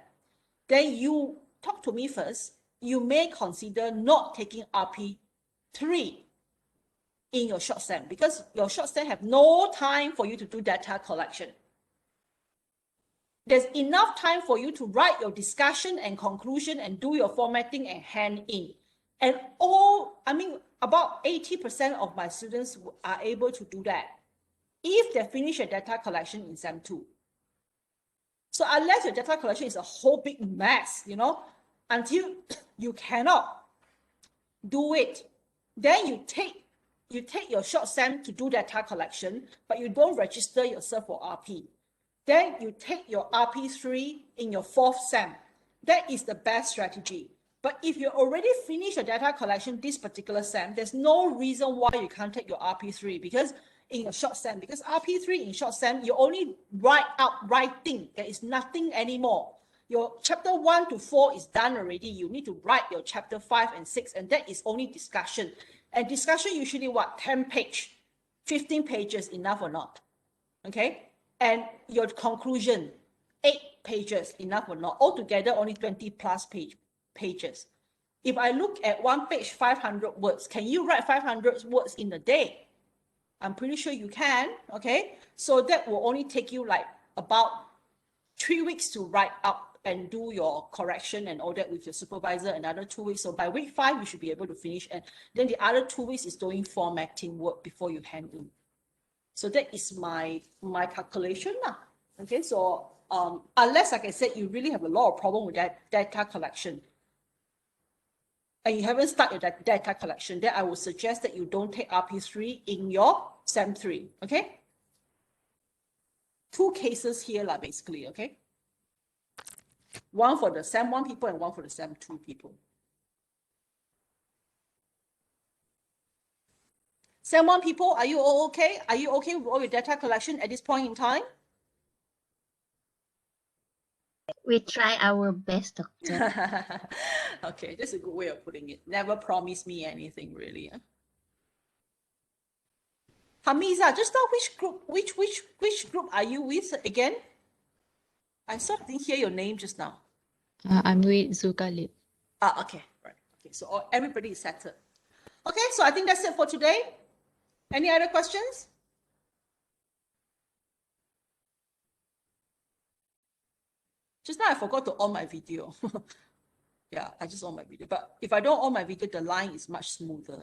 then you talk to me first. You may consider not taking RP3 in your short SEM, because your short SEM have no time for you to do data collection. There's enough time for you to write your discussion and conclusion and do your formatting and hand in. And about 80% of my students are able to do that if they finish a data collection in SEM 2. So unless your data collection is a whole big mess, until you cannot do it, then you take your short SEM to do data collection, but you don't register yourself for RP. Then you take your RP3 in your 4th SEM. That is the best strategy. But if you already finished your data collection this particular SEM, there's no reason why you can't take your RP3 because in your short SEM, because RP3 in short SEM, you only write out writing. There is nothing anymore. Your chapter 1 to 4 is done already. You need to write your chapter 5 and 6, and that is only discussion. And discussion usually what? 10 page, 15 pages, enough or not? Okay? And your conclusion, 8 pages, enough or not? Altogether, only 20 plus pages. If I look at one page, 500 words, can you write 500 words in a day? I'm pretty sure you can, okay? So that will only take you like about 3 weeks to write up and do your correction and all that with your supervisor, another 2 weeks. So by week 5, you should be able to finish. And then the other 2 weeks is doing formatting work before you hand in. So that is my calculation now. Okay, so unless, like I said, you really have a lot of problem with that data collection, and you haven't started your data collection, then I would suggest that you don't take RP3 in your SEM 3. Okay. 2 cases here, basically. Okay. One for the SEM 1 people and one for the SEM 2 people. SEM 1 people, are you all okay? Are you okay with all your data collection at this point in time? We try our best, doctor. Okay, that's a good way of putting it. Never promise me anything, really. Hamiza, just now which group are you with again? I sort of didn't hear your name just now. I'm with Zulkhalid. Okay, right. Okay, so everybody is settled. Okay, so I think that's it for today. Any other questions? Just now I forgot to on my video. Yeah, I just on my video. But if I don't on my video, the line is much smoother.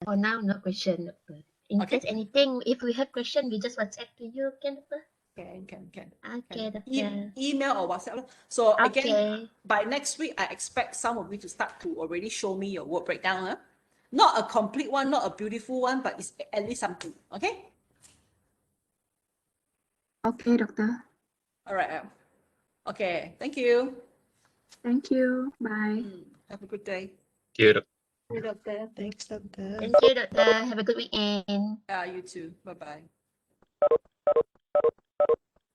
For now, no question, doctor. In case anything, if we have question, we just WhatsApp to you, can, doctor? Can. Okay, doctor. Email or WhatsApp. So again, Okay. by next week, I expect some of you to start to already show me your work breakdown. Huh? Not a complete one, not a beautiful one, but it's at least something. Okay? Okay, doctor. All right. Okay. Thank you. Thank you. Bye. Have a good day. Thank you. Thank you, doctor. Thanks, doctor. Thank you, doctor. Have a good weekend. Yeah, you too. Bye-bye.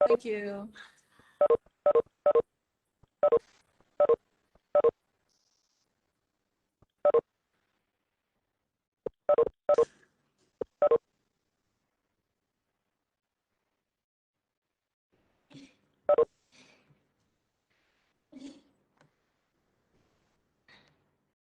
Thank you.